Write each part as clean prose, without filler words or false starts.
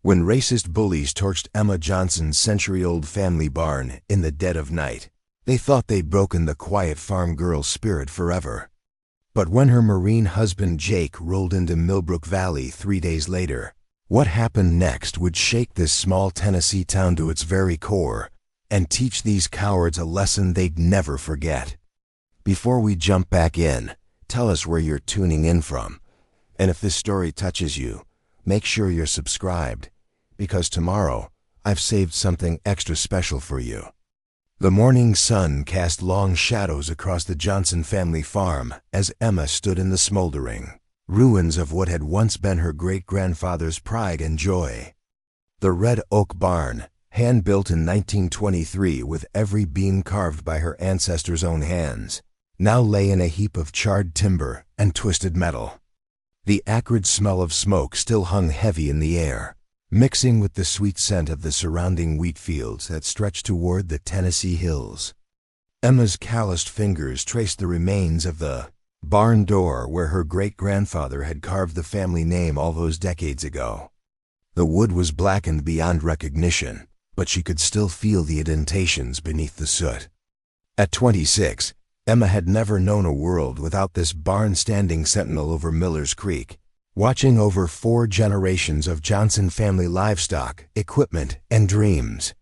When racist bullies torched Emma Johnson's century-old family barn in the dead of night, they thought they'd broken the quiet farm girl's spirit forever. But when her Marine husband Jake rolled into Millbrook Valley 3 days later, what happened next would shake this small Tennessee town to its very core and teach these cowards a lesson they'd never forget. Before we jump back in, tell us where you're tuning in from. And if this story touches you, make sure you're subscribed, because tomorrow I've saved something extra special for you. The morning sun cast long shadows across the Johnson family farm as Emma stood in the smoldering ruins of what had once been her great-grandfather's pride and joy. The red oak barn, hand-built in 1923 with every beam carved by her ancestors' own hands, now lay in a heap of charred timber and twisted metal. The acrid smell of smoke still hung heavy in the air, mixing with the sweet scent of the surrounding wheat fields that stretched toward the Tennessee hills. Emma's calloused fingers traced the remains of the barn door where her great-grandfather had carved the family name all those decades ago. The wood was blackened beyond recognition, but she could still feel the indentations beneath the soot. At 26, Emma had never known a world without this barn standing sentinel over Miller's Creek, watching over 4 generations of Johnson family livestock, equipment, and dreams.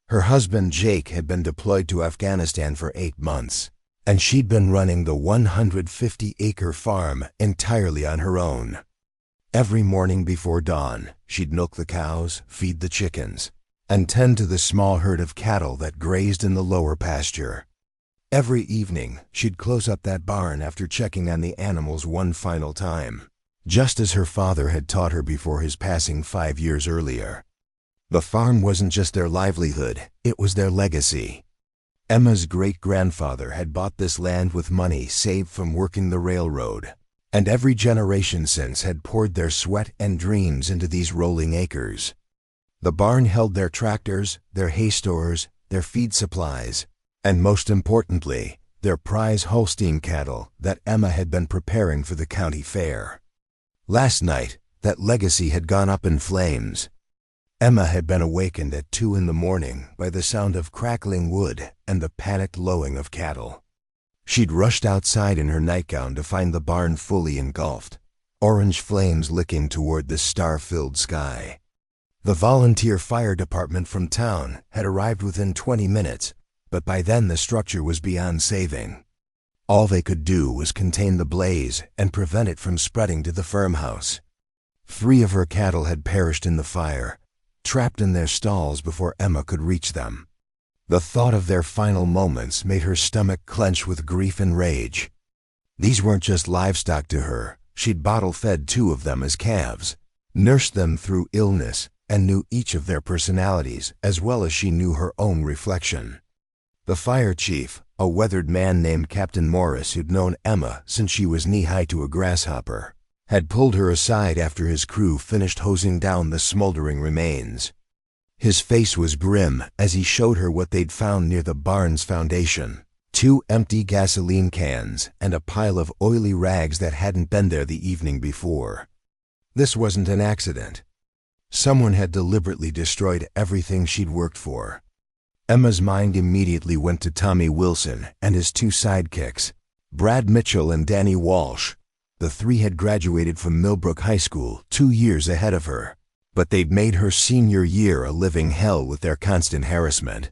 Her husband Jake had been deployed to Afghanistan for 8 months, and she'd been running the 150-acre farm entirely on her own. Every morning before dawn, she'd milk the cows, feed the chickens, and tend to the small herd of cattle that grazed in the lower pasture. Every evening, she'd close up that barn after checking on the animals one final time, just as her father had taught her before his passing 5 years earlier. The farm wasn't just their livelihood, it was their legacy. Emma's great-grandfather had bought this land with money saved from working the railroad, and every generation since had poured their sweat and dreams into these rolling acres. The barn held their tractors, their hay stores, their feed supplies, and most importantly, their prize Holstein cattle that Emma had been preparing for the county fair. Last night, that legacy had gone up in flames. Emma had been awakened at 2 in the morning by the sound of crackling wood and the panicked lowing of cattle. She'd rushed outside in her nightgown to find the barn fully engulfed, orange flames licking toward the star-filled sky. The volunteer fire department from town had arrived within 20 minutes, but by then the structure was beyond saving. All they could do was contain the blaze and prevent it from spreading to the farmhouse. 3 of her cattle had perished in the fire, trapped in their stalls before Emma could reach them. The thought of their final moments made her stomach clench with grief and rage. These weren't just livestock to her. She'd bottle-fed 2 of them as calves, nursed them through illness, and knew each of their personalities as well as she knew her own reflection. The fire chief, a weathered man named Captain Morris who'd known Emma since she was knee-high to a grasshopper, had pulled her aside after his crew finished hosing down the smoldering remains. His face was grim as he showed her what they'd found near the barn's foundation: 2 empty gasoline cans and a pile of oily rags that hadn't been there the evening before. This wasn't an accident. Someone had deliberately destroyed everything she'd worked for. Emma's mind immediately went to Tommy Wilson and his 2 sidekicks, Brad Mitchell and Danny Walsh. The 3 had graduated from Millbrook High School 2 years ahead of her, but they'd made her senior year a living hell with their constant harassment.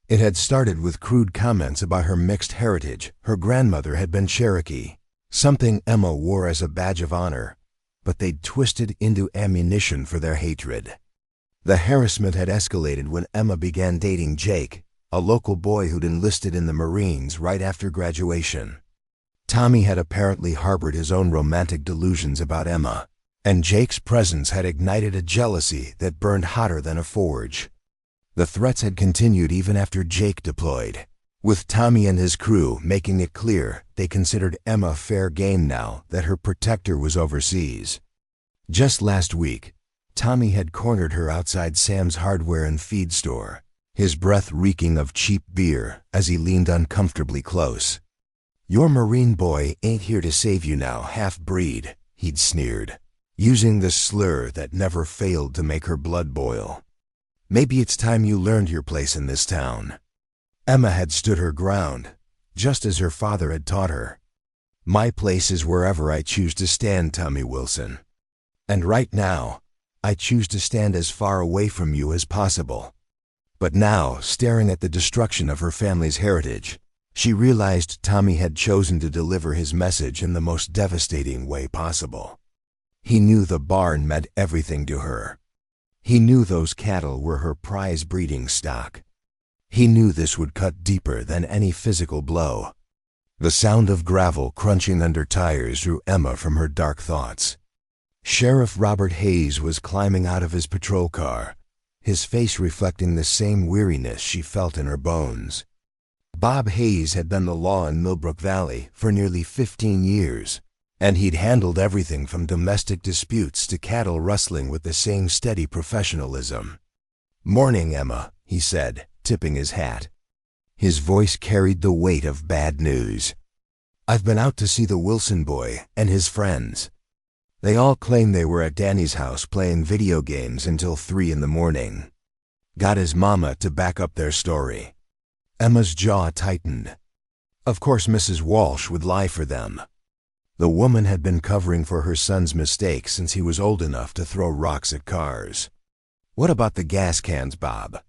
It had started with crude comments about her mixed heritage. Her grandmother had been Cherokee, something Emma wore as a badge of honor, but they'd twisted into ammunition for their hatred. The harassment had escalated when Emma began dating Jake, a local boy who'd enlisted in the Marines right after graduation. Tommy had apparently harbored his own romantic delusions about Emma, and Jake's presence had ignited a jealousy that burned hotter than a forge. The threats had continued even after Jake deployed, with Tommy and his crew making it clear they considered Emma fair game now that her protector was overseas. Just last week, Tommy had cornered her outside Sam's hardware and feed store, his breath reeking of cheap beer as he leaned uncomfortably close. "Your Marine boy ain't here to save you now, half-breed," he'd sneered. using the slur that never failed to make her blood boil. "Maybe it's time you learned your place in this town." Emma had stood her ground, just as her father had taught her. "My place is wherever I choose to stand, Tommy Wilson. And right now, I choose to stand as far away from you as possible." But now, staring at the destruction of her family's heritage, she realized Tommy had chosen to deliver his message in the most devastating way possible. He knew the barn meant everything to her. He knew those cattle were her prize breeding stock. He knew this would cut deeper than any physical blow. The sound of gravel crunching under tires drew Emma from her dark thoughts. Sheriff Robert Hayes was climbing out of his patrol car, his face reflecting the same weariness she felt in her bones. Bob Hayes had done the law in Millbrook Valley for nearly 15 years, and he'd handled everything from domestic disputes to cattle rustling with the same steady professionalism. "Morning, Emma," he said, tipping his hat. His voice carried the weight of bad news. "I've been out to see the Wilson boy and his friends. They all claim they were at Danny's house playing video games until 3 in the morning. Got his mama to back up their story." Emma's jaw tightened. Of course Mrs. Walsh would lie for them. The woman had been covering for her son's mistakes since he was old enough to throw rocks at cars. "What about the gas cans, Bob?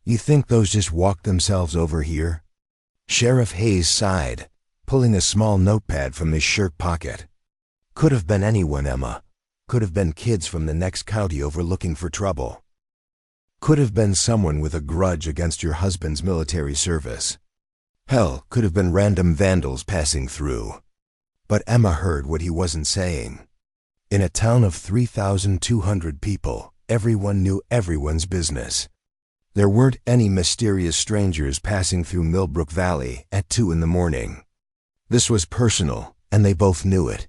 You think those just walked themselves over here?" Sheriff Hayes sighed, pulling a small notepad from his shirt pocket. "Could have been anyone, Emma. Could have been kids from the next county over looking for trouble. Could have been someone with a grudge against your husband's military service. Hell, could have been random vandals passing through." But Emma heard what he wasn't saying. In a town of 3,200 people, everyone knew everyone's business. There weren't any mysterious strangers passing through Millbrook Valley at 2 in the morning. This was personal, and they both knew it.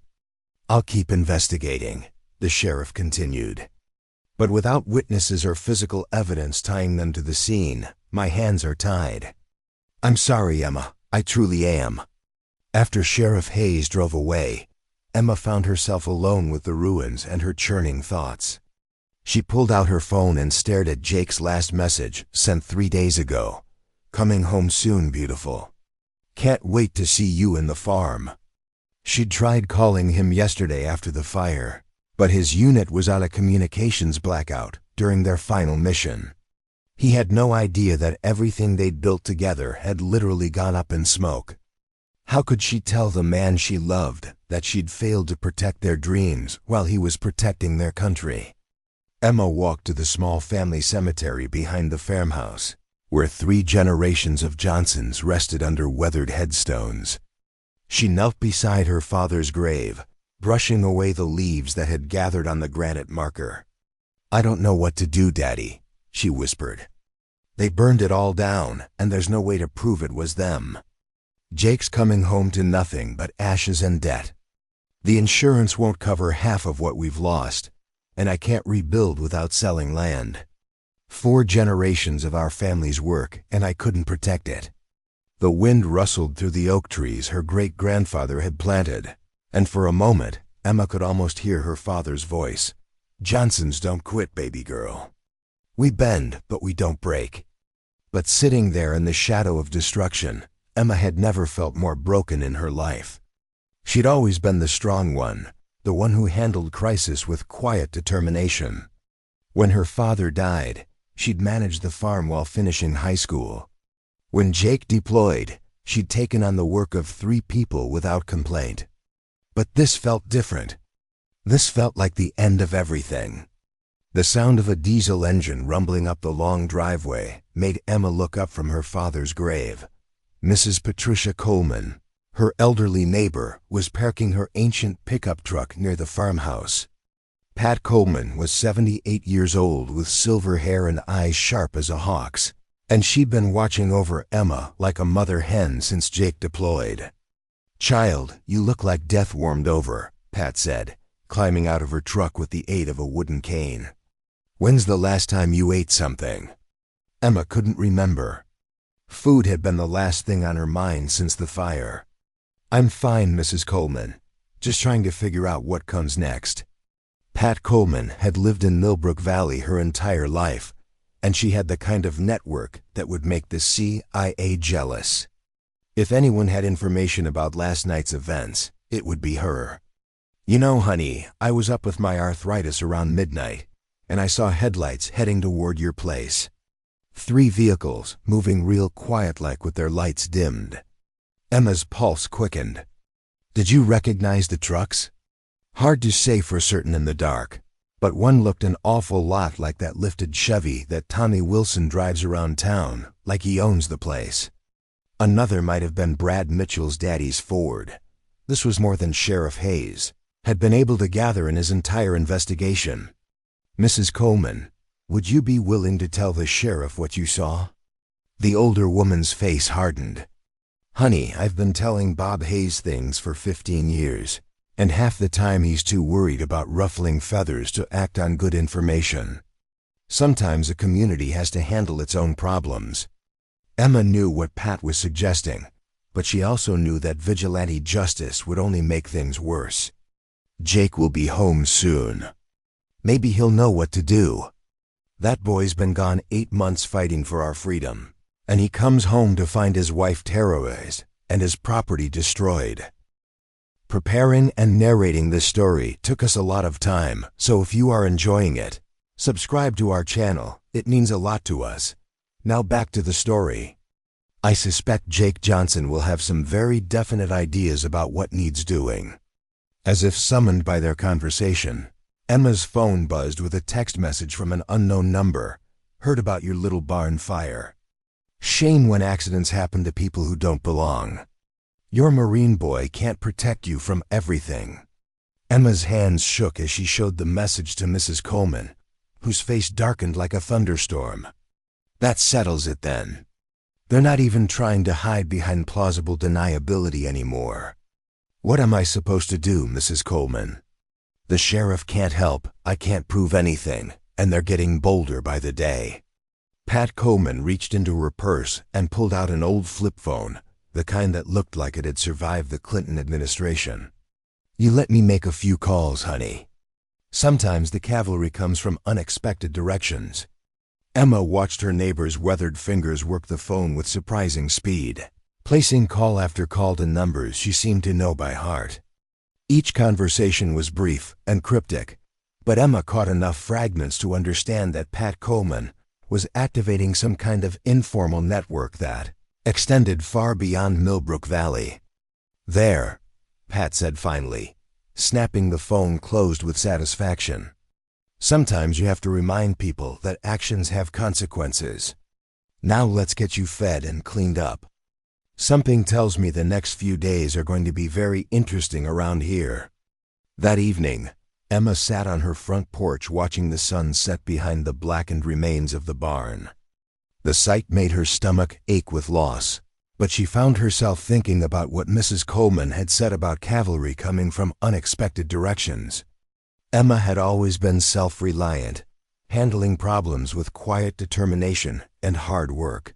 "I'll keep investigating," the sheriff continued. "But without witnesses or physical evidence tying them to the scene, my hands are tied." "I'm sorry, Emma. I truly am." After Sheriff Hayes drove away, Emma found herself alone with the ruins and her churning thoughts. She pulled out her phone and stared at Jake's last message, sent 3 days ago. "Coming home soon, beautiful. Can't wait to see you in the farm." She'd tried calling him yesterday after the fire, but his unit was on a communications blackout during their final mission. He had no idea that everything they'd built together had literally gone up in smoke. How could she tell the man she loved that she'd failed to protect their dreams while he was protecting their country? Emma walked to the small family cemetery behind the farmhouse, where 3 generations of Johnsons rested under weathered headstones. She knelt beside her father's grave, brushing away the leaves that had gathered on the granite marker. "I don't know what to do, Daddy," she whispered. "They burned it all down, and there's no way to prove it was them. Jake's coming home to nothing but ashes and debt. The insurance won't cover half of what we've lost, and I can't rebuild without selling land. 4 generations of our family's work, and I couldn't protect it." The wind rustled through the oak trees her great-grandfather had planted, and for a moment, Emma could almost hear her father's voice. "Johnsons don't quit, baby girl. We bend, but we don't break." But sitting there in the shadow of destruction, Emma had never felt more broken in her life. She'd always been the strong one, the one who handled crisis with quiet determination. When her father died, she'd managed the farm while finishing high school. When Jake deployed, she'd taken on the work of 3 people without complaint. But this felt different. This felt like the end of everything. The sound of a diesel engine rumbling up the long driveway made Emma look up from her father's grave. Mrs. Patricia Coleman, her elderly neighbor, was parking her ancient pickup truck near the farmhouse. Pat Coleman was 78 years old with silver hair and eyes sharp as a hawk's, and she'd been watching over Emma like a mother hen since Jake deployed. "Child, you look like death warmed over," Pat said, climbing out of her truck with the aid of a wooden cane. "When's the last time you ate something?" Emma couldn't remember. Food had been the last thing on her mind since the fire. "I'm fine, Mrs. Coleman. Just trying to figure out what comes next." Pat Coleman had lived in Millbrook Valley her entire life, and she had the kind of network that would make the CIA jealous. If anyone had information about last night's events, it would be her. "You know, honey, I was up with my arthritis around midnight, and I saw headlights heading toward your place. 3 vehicles moving real quiet-like with their lights dimmed." Emma's pulse quickened. "Did you recognize the trucks?" "Hard to say for certain in the dark, but one looked an awful lot like that lifted Chevy that Tommy Wilson drives around town, like he owns the place. Another might have been Brad Mitchell's daddy's Ford." This was more than Sheriff Hayes had been able to gather in his entire investigation. "Mrs. Coleman, would you be willing to tell the sheriff what you saw?" The older woman's face hardened. "Honey, I've been telling Bob Hayes things for 15 years, and half the time he's too worried about ruffling feathers to act on good information. Sometimes a community has to handle its own problems." Emma knew what Pat was suggesting, but she also knew that vigilante justice would only make things worse. "Jake will be home soon. Maybe he'll know what to do. That boy's been gone 8 months fighting for our freedom, and he comes home to find his wife terrorized and his property destroyed." Preparing and narrating this story took us a lot of time, so if you are enjoying it, subscribe to our channel. It means a lot to us. Now back to the story. I suspect Jake Johnson will have some very definite ideas about what needs doing. As if summoned by their conversation, Emma's phone buzzed with a text message from an unknown number. "Heard about your little barn fire. Shame when accidents happen to people who don't belong. Your Marine boy can't protect you from everything." Emma's hands shook as she showed the message to Mrs. Coleman, whose face darkened like a thunderstorm. "That settles it then. They're not even trying to hide behind plausible deniability anymore. What am I supposed to do, Mrs. Coleman? The sheriff can't help, I can't prove anything, and they're getting bolder by the day." Pat Coleman reached into her purse and pulled out an old flip phone, the kind that looked like it had survived the Clinton administration. "You let me make a few calls, honey. Sometimes the cavalry comes from unexpected directions." Emma watched her neighbor's weathered fingers work the phone with surprising speed, placing call after call to numbers she seemed to know by heart. Each conversation was brief and cryptic, but Emma caught enough fragments to understand that Pat Coleman was activating some kind of informal network that extended far beyond Millbrook Valley. "There," Pat said finally, snapping the phone closed with satisfaction. "Sometimes you have to remind people that actions have consequences. Now let's get you fed and cleaned up. Something tells me the next few days are going to be very interesting around here." That evening, Emma sat on her front porch watching the sun set behind the blackened remains of the barn. The sight made her stomach ache with loss, but she found herself thinking about what Mrs. Coleman had said about cavalry coming from unexpected directions. Emma had always been self-reliant, handling problems with quiet determination and hard work.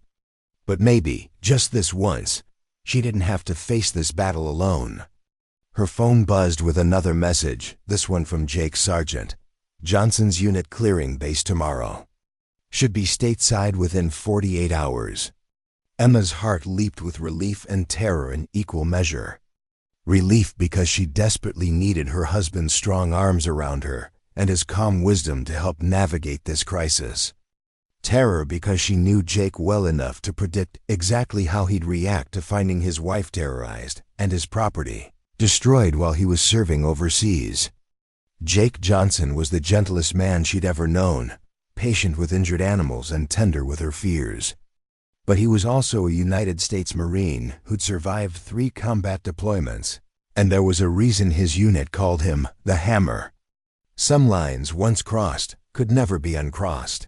But maybe, just this once, she didn't have to face this battle alone. Her phone buzzed with another message, this one from Jake Sargent. "Johnson's unit clearing base tomorrow. Should be stateside within 48 hours. Emma's heart leaped with relief and terror in equal measure. Relief because she desperately needed her husband's strong arms around her and his calm wisdom to help navigate this crisis. Terror because she knew Jake well enough to predict exactly how he'd react to finding his wife terrorized and his property destroyed while he was serving overseas. Jake Johnson was the gentlest man she'd ever known, patient with injured animals and tender with her fears. But he was also a United States Marine who'd survived 3 combat deployments, and there was a reason his unit called him the Hammer. Some lines, once crossed, could never be uncrossed.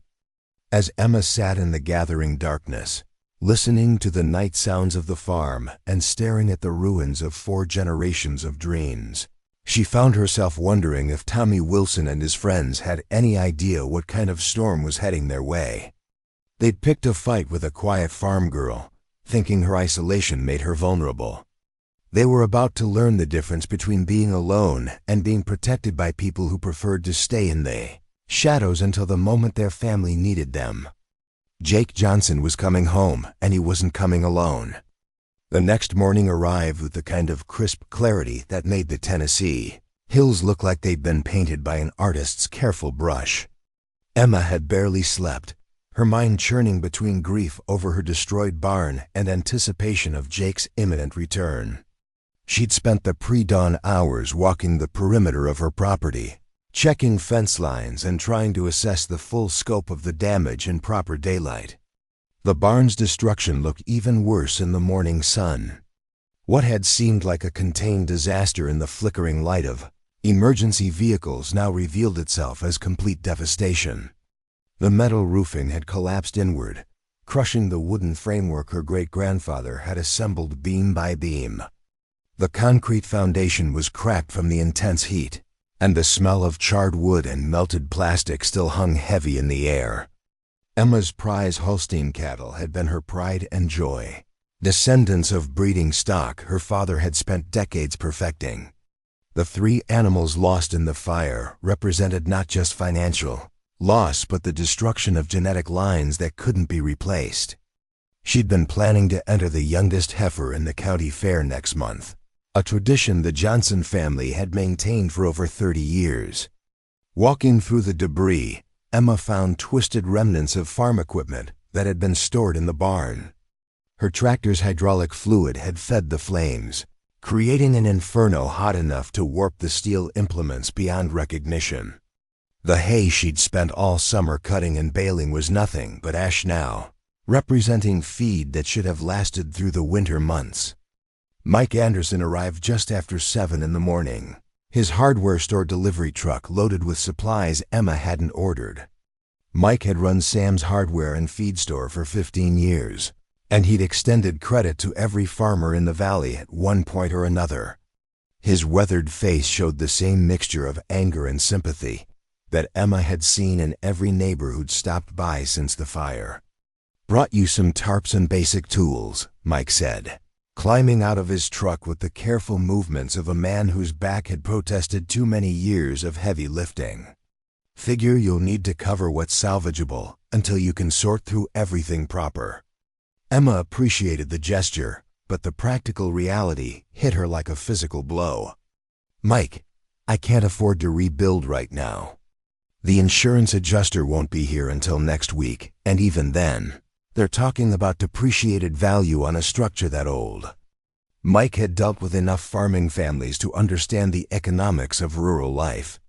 As Emma sat in the gathering darkness, listening to the night sounds of the farm and staring at the ruins of 4 generations of dreams, she found herself wondering if Tommy Wilson and his friends had any idea what kind of storm was heading their way. They'd picked a fight with a quiet farm girl, thinking her isolation made her vulnerable. They were about to learn the difference between being alone and being protected by people who preferred to stay in the shadows until the moment their family needed them. Jake Johnson was coming home, and he wasn't coming alone. The next morning arrived with the kind of crisp clarity that made the Tennessee hills look like they'd been painted by an artist's careful brush. Emma had barely slept, her mind churning between grief over her destroyed barn and anticipation of Jake's imminent return. She'd spent the pre-dawn hours walking the perimeter of her property, checking fence lines and trying to assess the full scope of the damage in proper daylight. The barn's destruction looked even worse in the morning sun. What had seemed like a contained disaster in the flickering light of emergency vehicles now revealed itself as complete devastation. The metal roofing had collapsed inward, crushing the wooden framework her great-grandfather had assembled beam by beam. The concrete foundation was cracked from the intense heat, and the smell of charred wood and melted plastic still hung heavy in the air. Emma's prize Holstein cattle had been her pride and joy, descendants of breeding stock her father had spent decades perfecting. The 3 animals lost in the fire represented not just financial loss but the destruction of genetic lines that couldn't be replaced. She'd been planning to enter the youngest heifer in the county fair next month, a tradition the Johnson family had maintained for over 30 years. Walking through the debris, Emma found twisted remnants of farm equipment that had been stored in the barn. Her tractor's hydraulic fluid had fed the flames, creating an inferno hot enough to warp the steel implements beyond recognition. The hay she'd spent all summer cutting and baling was nothing but ash now, representing feed that should have lasted through the winter months. Mike Anderson arrived just after 7 in the morning, his hardware store delivery truck loaded with supplies Emma hadn't ordered. Mike had run Sam's hardware and feed store for 15 years, and he'd extended credit to every farmer in the valley at one point or another. His weathered face showed the same mixture of anger and sympathy that Emma had seen in every neighbor who'd stopped by since the fire. "Brought you some tarps and basic tools," Mike said, climbing out of his truck with the careful movements of a man whose back had protested too many years of heavy lifting. "Figure you'll need to cover what's salvageable until you can sort through everything proper." Emma appreciated the gesture, but the practical reality hit her like a physical blow. "Mike, I can't afford to rebuild right now. The insurance adjuster won't be here until next week, and even then, they're talking about depreciated value on a structure that old." Mike had dealt with enough farming families to understand the economics of rural life.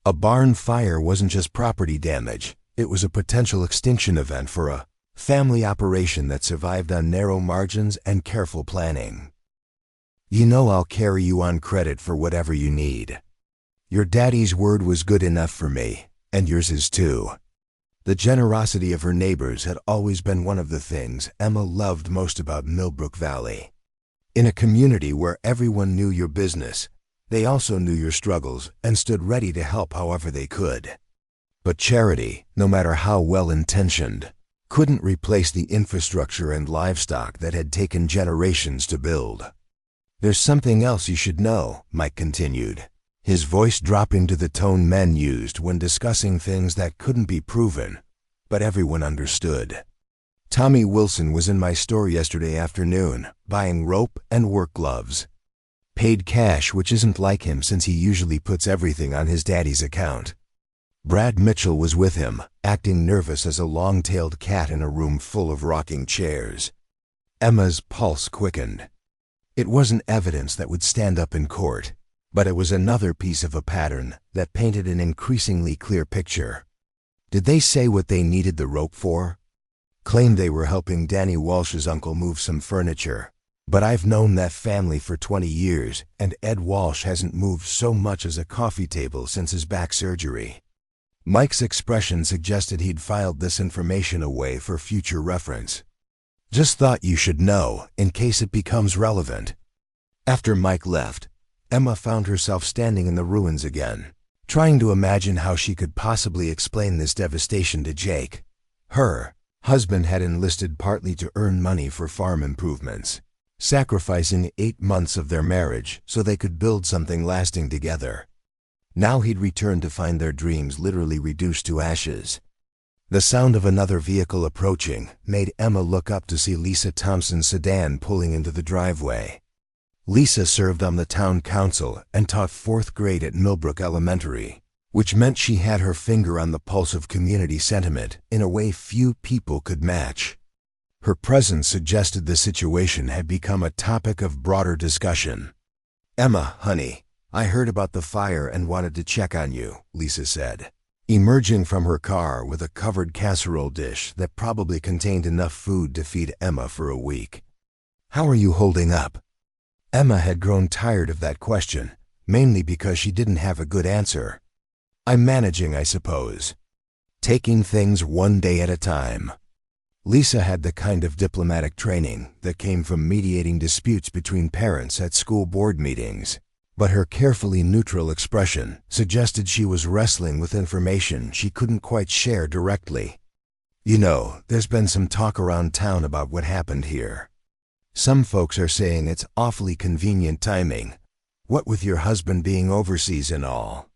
A barn fire wasn't just property damage, it was a potential extinction event for a family operation that survived on narrow margins and careful planning. "You know I'll carry you on credit for whatever you need. Your daddy's word was good enough for me, and yours is too." The generosity of her neighbors had always been one of the things Emma loved most about Millbrook Valley. In a community where everyone knew your business, they also knew your struggles and stood ready to help however they could. But charity, no matter how well-intentioned, couldn't replace the infrastructure and livestock that had taken generations to build. "There's something else you should know," Mike continued, his voice dropping to the tone men used when discussing things that couldn't be proven, but everyone understood. "Tommy Wilson was in my store yesterday afternoon, buying rope and work gloves. Paid cash, which isn't like him since he usually puts everything on his daddy's account." Brad Mitchell was with him, acting nervous as a long-tailed cat in a room full of rocking chairs. Emma's pulse quickened. It wasn't evidence that would stand up in court, but it was another piece of a pattern that painted an increasingly clear picture. "Did they say what they needed the rope for?" "Claimed they were helping Danny Walsh's uncle move some furniture, but I've known that family for 20 years, and Ed Walsh hasn't moved so much as a coffee table since his back surgery." Mike's expression suggested he'd filed this information away for future reference. "Just thought you should know, in case it becomes relevant." After Mike left, Emma found herself standing in the ruins again, trying to imagine how she could possibly explain this devastation to Jake. Her husband had enlisted partly to earn money for farm improvements, sacrificing 8 months of their marriage so they could build something lasting together. Now he'd returned to find their dreams literally reduced to ashes. The sound of another vehicle approaching made Emma look up to see Lisa Thompson's sedan pulling into the driveway. Lisa served on the town council and taught 4th grade at Millbrook Elementary, which meant she had her finger on the pulse of community sentiment in a way few people could match. Her presence suggested the situation had become a topic of broader discussion. "Emma, honey, I heard about the fire and wanted to check on you," Lisa said, emerging from her car with a covered casserole dish that probably contained enough food to feed Emma for a week. "How are you holding up?" Emma had grown tired of that question, mainly because she didn't have a good answer. "I'm managing, I suppose. Taking things one day at a time." Lisa had the kind of diplomatic training that came from mediating disputes between parents at school board meetings, but her carefully neutral expression suggested she was wrestling with information she couldn't quite share directly. "You know, there's been some talk around town about what happened here. Some folks are saying it's awfully convenient timing, what with your husband being overseas and all."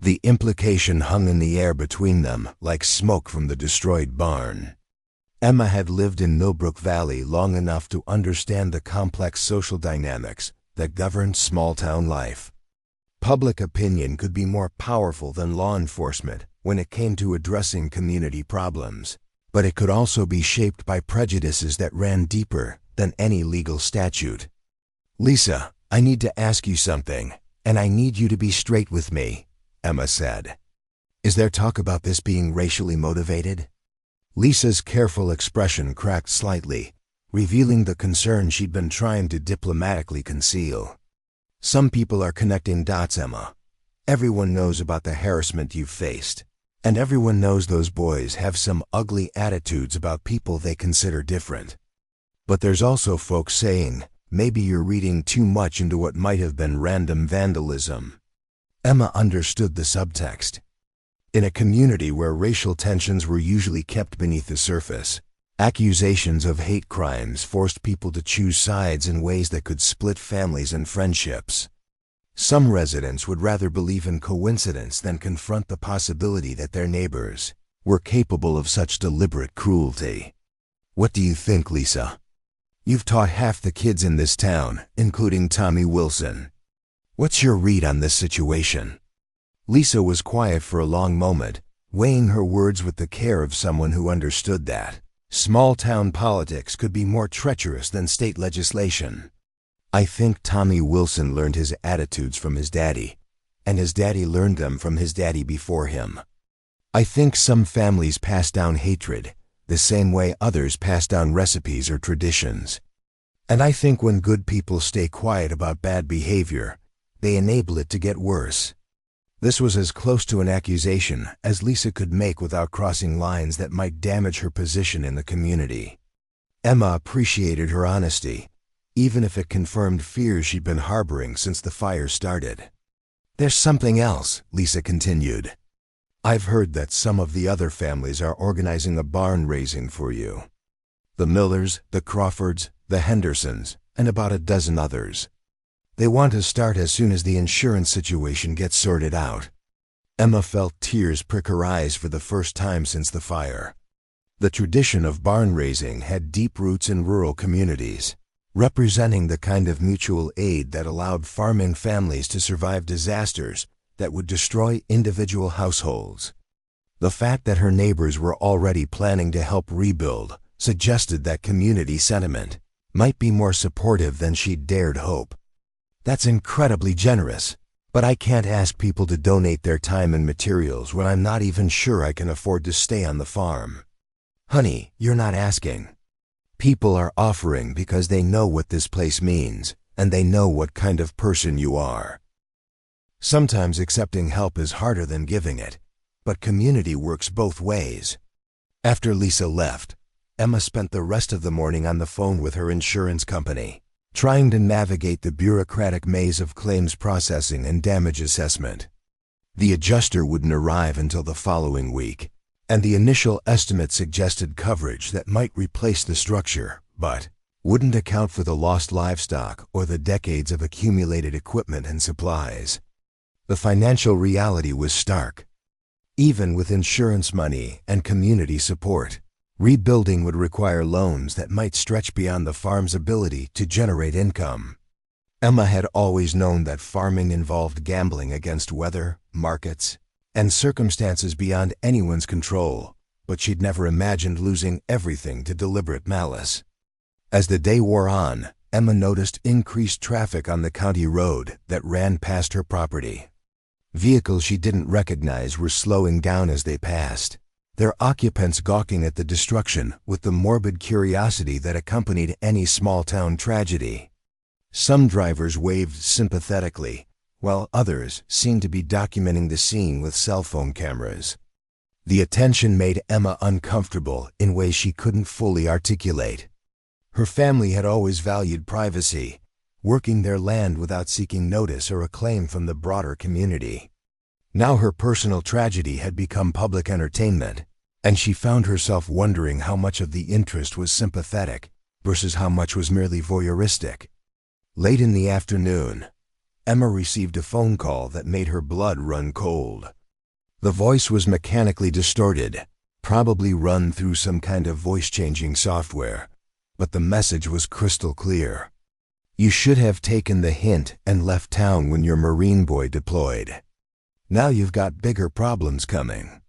The implication hung in the air between them like smoke from the destroyed barn. Emma had lived in Millbrook Valley long enough to understand the complex social dynamics that governed small-town life. Public opinion could be more powerful than law enforcement when it came to addressing community problems, but it could also be shaped by prejudices that ran deeper than any legal statute. "Lisa, I need to ask you something, and I need you to be straight with me," Emma said. "Is there talk about this being racially motivated?" Lisa's careful expression cracked slightly, revealing the concern she'd been trying to diplomatically conceal. "Some people are connecting dots, Emma. Everyone knows about the harassment you've faced, and everyone knows those boys have some ugly attitudes about people they consider different. But there's also folks saying, maybe you're reading too much into what might have been random vandalism." Emma understood the subtext. In a community where racial tensions were usually kept beneath the surface, accusations of hate crimes forced people to choose sides in ways that could split families and friendships. Some residents would rather believe in coincidence than confront the possibility that their neighbors were capable of such deliberate cruelty. "What do you think, Lisa? You've taught half the kids in this town, including Tommy Wilson. What's your read on this situation?" Lisa was quiet for a long moment, weighing her words with the care of someone who understood that small-town politics could be more treacherous than state legislation. "I think Tommy Wilson learned his attitudes from his daddy, and his daddy learned them from his daddy before him. I think some families pass down hatred the same way others pass down recipes or traditions. And I think when good people stay quiet about bad behavior, they enable it to get worse." This was as close to an accusation as Lisa could make without crossing lines that might damage her position in the community. Emma appreciated her honesty, even if it confirmed fears she'd been harboring since the fire started. "There's something else," Lisa continued. "I've heard that some of the other families are organizing a barn raising for you. The Millers, the Crawfords, the Hendersons, and about a dozen others. They want to start as soon as the insurance situation gets sorted out." Emma felt tears prick her eyes for the first time since the fire. The tradition of barn raising had deep roots in rural communities, representing the kind of mutual aid that allowed farming families to survive disasters that would destroy individual households. The fact that her neighbors were already planning to help rebuild suggested that community sentiment might be more supportive than she'd dared hope. "That's incredibly generous, but I can't ask people to donate their time and materials when I'm not even sure I can afford to stay on the farm." "Honey, you're not asking. People are offering because they know what this place means, and they know what kind of person you are. Sometimes accepting help is harder than giving it, but community works both ways." After Lisa left, Emma spent the rest of the morning on the phone with her insurance company, trying to navigate the bureaucratic maze of claims processing and damage assessment. The adjuster wouldn't arrive until the following week, and the initial estimate suggested coverage that might replace the structure, but wouldn't account for the lost livestock or the decades of accumulated equipment and supplies. The financial reality was stark. Even with insurance money and community support, rebuilding would require loans that might stretch beyond the farm's ability to generate income. Emma had always known that farming involved gambling against weather, markets, and circumstances beyond anyone's control, but she'd never imagined losing everything to deliberate malice. As the day wore on, Emma noticed increased traffic on the county road that ran past her property. Vehicles she didn't recognize were slowing down as they passed, their occupants gawking at the destruction with the morbid curiosity that accompanied any small-town tragedy. Some drivers waved sympathetically, while others seemed to be documenting the scene with cell phone cameras. The attention made Emma uncomfortable in ways she couldn't fully articulate. Her family had always valued privacy, working their land without seeking notice or acclaim from the broader community. Now her personal tragedy had become public entertainment, and she found herself wondering how much of the interest was sympathetic versus how much was merely voyeuristic. Late in the afternoon, Emma received a phone call that made her blood run cold. The voice was mechanically distorted, probably run through some kind of voice-changing software, but the message was crystal clear. You should have taken the hint and left town when your Marine boy deployed. Now you've got bigger problems coming.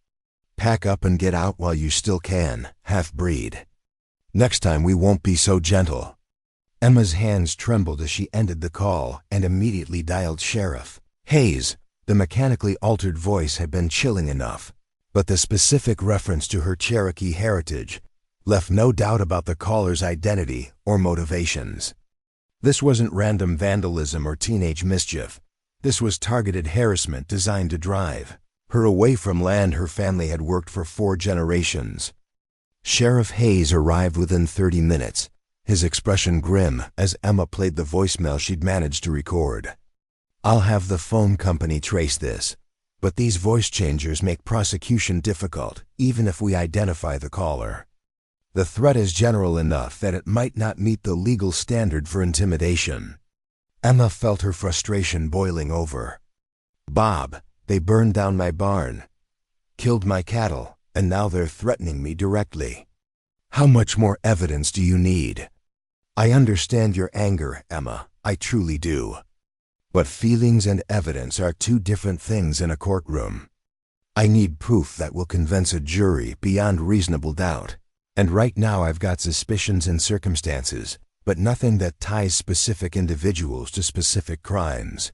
Pack up and get out while you still can, half-breed. Next time we won't be so gentle. Emma's hands trembled as she ended the call and immediately dialed Sheriff Hayes. The mechanically altered voice had been chilling enough, but the specific reference to her Cherokee heritage left no doubt about the caller's identity or motivations. This wasn't random vandalism or teenage mischief. This was targeted harassment designed to drive her away from land her family had worked for 4 generations. Sheriff Hayes arrived within 30 minutes, his expression grim as Emma played the voicemail she'd managed to record. I'll have the phone company trace this, but these voice changers make prosecution difficult, even if we identify the caller. The threat is general enough that it might not meet the legal standard for intimidation. Emma felt her frustration boiling over. Bob, they burned down my barn, killed my cattle, and now they're threatening me directly. How much more evidence do you need? I understand your anger, Emma, I truly do. But feelings and evidence are 2 different things in a courtroom. I need proof that will convince a jury beyond reasonable doubt. And right now I've got suspicions and circumstances, but nothing that ties specific individuals to specific crimes.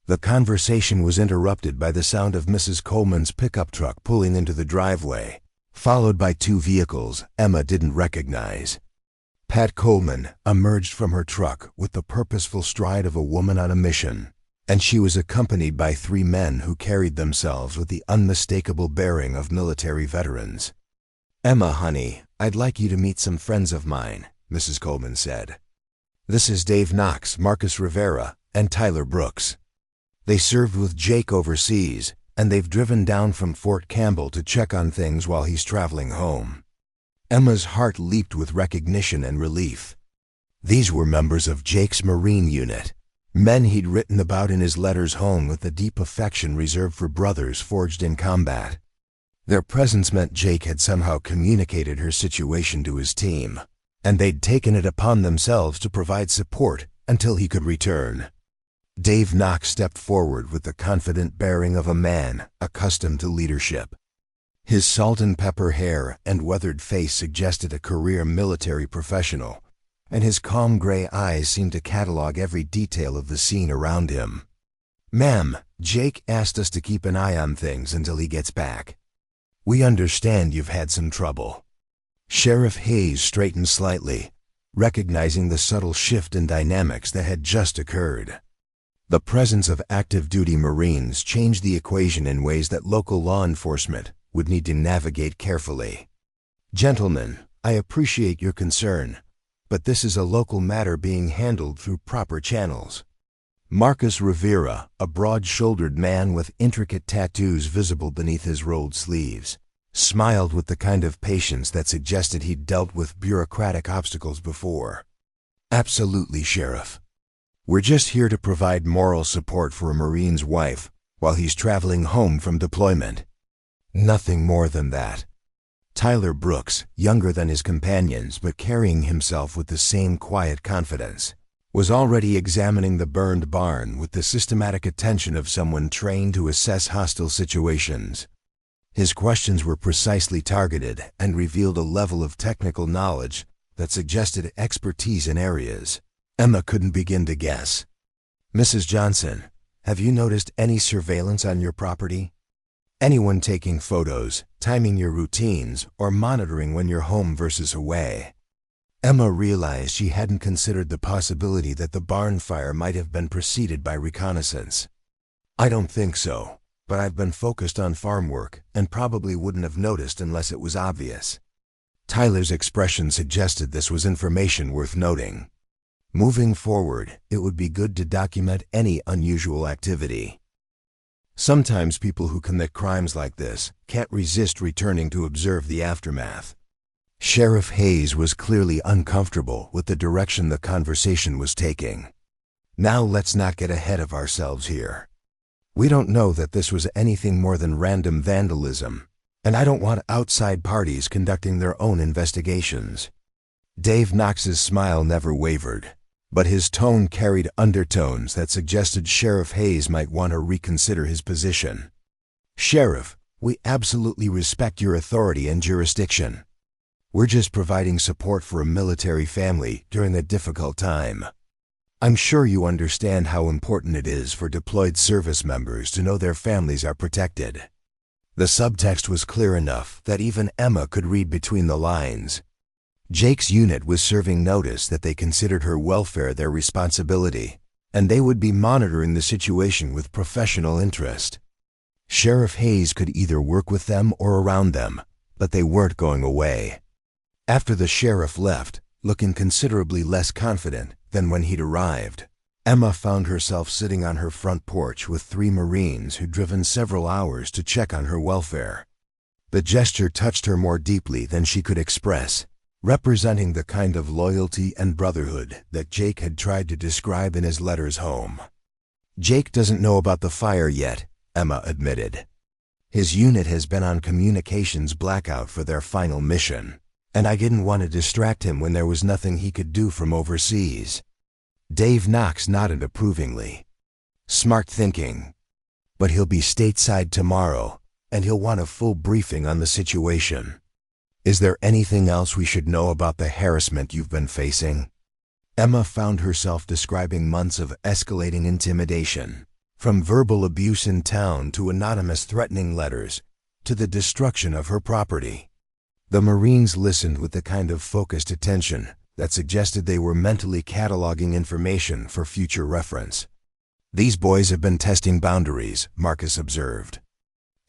The conversation was interrupted by the sound of Mrs. Coleman's pickup truck pulling into the driveway, followed by 2 vehicles Emma didn't recognize. Pat Coleman emerged from her truck with the purposeful stride of a woman on a mission, and she was accompanied by 3 men who carried themselves with the unmistakable bearing of military veterans. Emma, honey, I'd like you to meet some friends of mine, Mrs. Coleman said. This is Dave Knox, Marcus Rivera, and Tyler Brooks. They served with Jake overseas, and they've driven down from Fort Campbell to check on things while he's traveling home. Emma's heart leaped with recognition and relief. These were members of Jake's Marine unit, men he'd written about in his letters home with the deep affection reserved for brothers forged in combat. Their presence meant Jake had somehow communicated her situation to his team, and they'd taken it upon themselves to provide support until he could return. Dave Knox stepped forward with the confident bearing of a man accustomed to leadership. His salt and pepper hair and weathered face suggested a career military professional, and his calm gray eyes seemed to catalog every detail of the scene around him. Ma'am, Jake asked us to keep an eye on things until he gets back. We understand you've had some trouble. Sheriff Hayes straightened slightly, recognizing the subtle shift in dynamics that had just occurred. The presence of active-duty Marines changed the equation in ways that local law enforcement would need to navigate carefully. Gentlemen, I appreciate your concern, but this is a local matter being handled through proper channels. Marcus Rivera, a broad-shouldered man with intricate tattoos visible beneath his rolled sleeves, smiled with the kind of patience that suggested he'd dealt with bureaucratic obstacles before. Absolutely, Sheriff. We're just here to provide moral support for a Marine's wife while he's traveling home from deployment. Nothing more than that. Tyler Brooks, younger than his companions but carrying himself with the same quiet confidence, was already examining the burned barn with the systematic attention of someone trained to assess hostile situations. His questions were precisely targeted and revealed a level of technical knowledge that suggested expertise in areas Emma couldn't begin to guess. "Mrs. Johnson, have you noticed any surveillance on your property? Anyone taking photos, timing your routines, or monitoring when you're home versus away?" Emma realized she hadn't considered the possibility that the barn fire might have been preceded by reconnaissance. "I don't think so, but I've been focused on farm work and probably wouldn't have noticed unless it was obvious." Tyler's expression suggested this was information worth noting. Moving forward, it would be good to document any unusual activity. Sometimes people who commit crimes like this can't resist returning to observe the aftermath. Sheriff Hayes was clearly uncomfortable with the direction the conversation was taking. "Now let's not get ahead of ourselves here. We don't know that this was anything more than random vandalism, and I don't want outside parties conducting their own investigations." Dave Knox's smile never wavered, but his tone carried undertones that suggested Sheriff Hayes might want to reconsider his position. "Sheriff, we absolutely respect your authority and jurisdiction. We're just providing support for a military family during a difficult time. I'm sure you understand how important it is for deployed service members to know their families are protected." The subtext was clear enough that even Emma could read between the lines. Jake's unit was serving notice that they considered her welfare their responsibility, and they would be monitoring the situation with professional interest. Sheriff Hayes could either work with them or around them, but they weren't going away. After the sheriff left, looking considerably less confident than when he'd arrived, Emma found herself sitting on her front porch with 3 Marines who'd driven several hours to check on her welfare. The gesture touched her more deeply than she could express, representing the kind of loyalty and brotherhood that Jake had tried to describe in his letters home. "Jake doesn't know about the fire yet," Emma admitted. "His unit has been on communications blackout for their final mission, and I didn't want to distract him when there was nothing he could do from overseas." Dave Knox nodded approvingly. "Smart thinking. But he'll be stateside tomorrow, and he'll want a full briefing on the situation. Is there anything else we should know about the harassment you've been facing?" Emma found herself describing months of escalating intimidation, from verbal abuse in town to anonymous threatening letters, to the destruction of her property. The Marines listened with the kind of focused attention that suggested they were mentally cataloging information for future reference. "These boys have been testing boundaries," Marcus observed,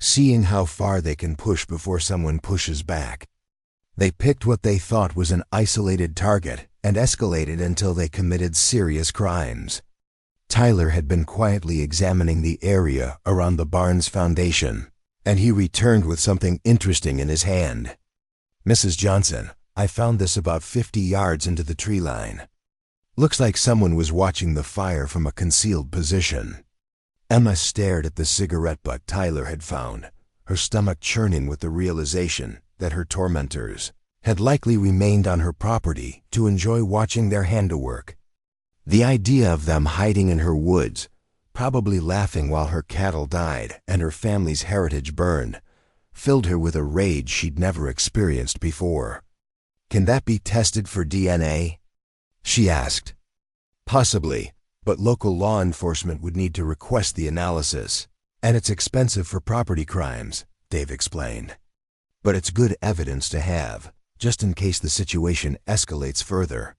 "seeing how far they can push before someone pushes back. They picked what they thought was an isolated target and escalated until they committed serious crimes." Tyler had been quietly examining the area around the barn's foundation, and he returned with something interesting in his hand. "Mrs. Johnson, I found this about 50 yards into the tree line. Looks like someone was watching the fire from a concealed position." Emma stared at the cigarette butt Tyler had found, her stomach churning with the realization that her tormentors had likely remained on her property to enjoy watching their handiwork. The idea of them hiding in her woods, probably laughing while her cattle died and her family's heritage burned, filled her with a rage she'd never experienced before. "Can that be tested for DNA?" she asked. "Possibly, but local law enforcement would need to request the analysis, and it's expensive for property crimes," Dave explained. "But it's good evidence to have, just in case the situation escalates further."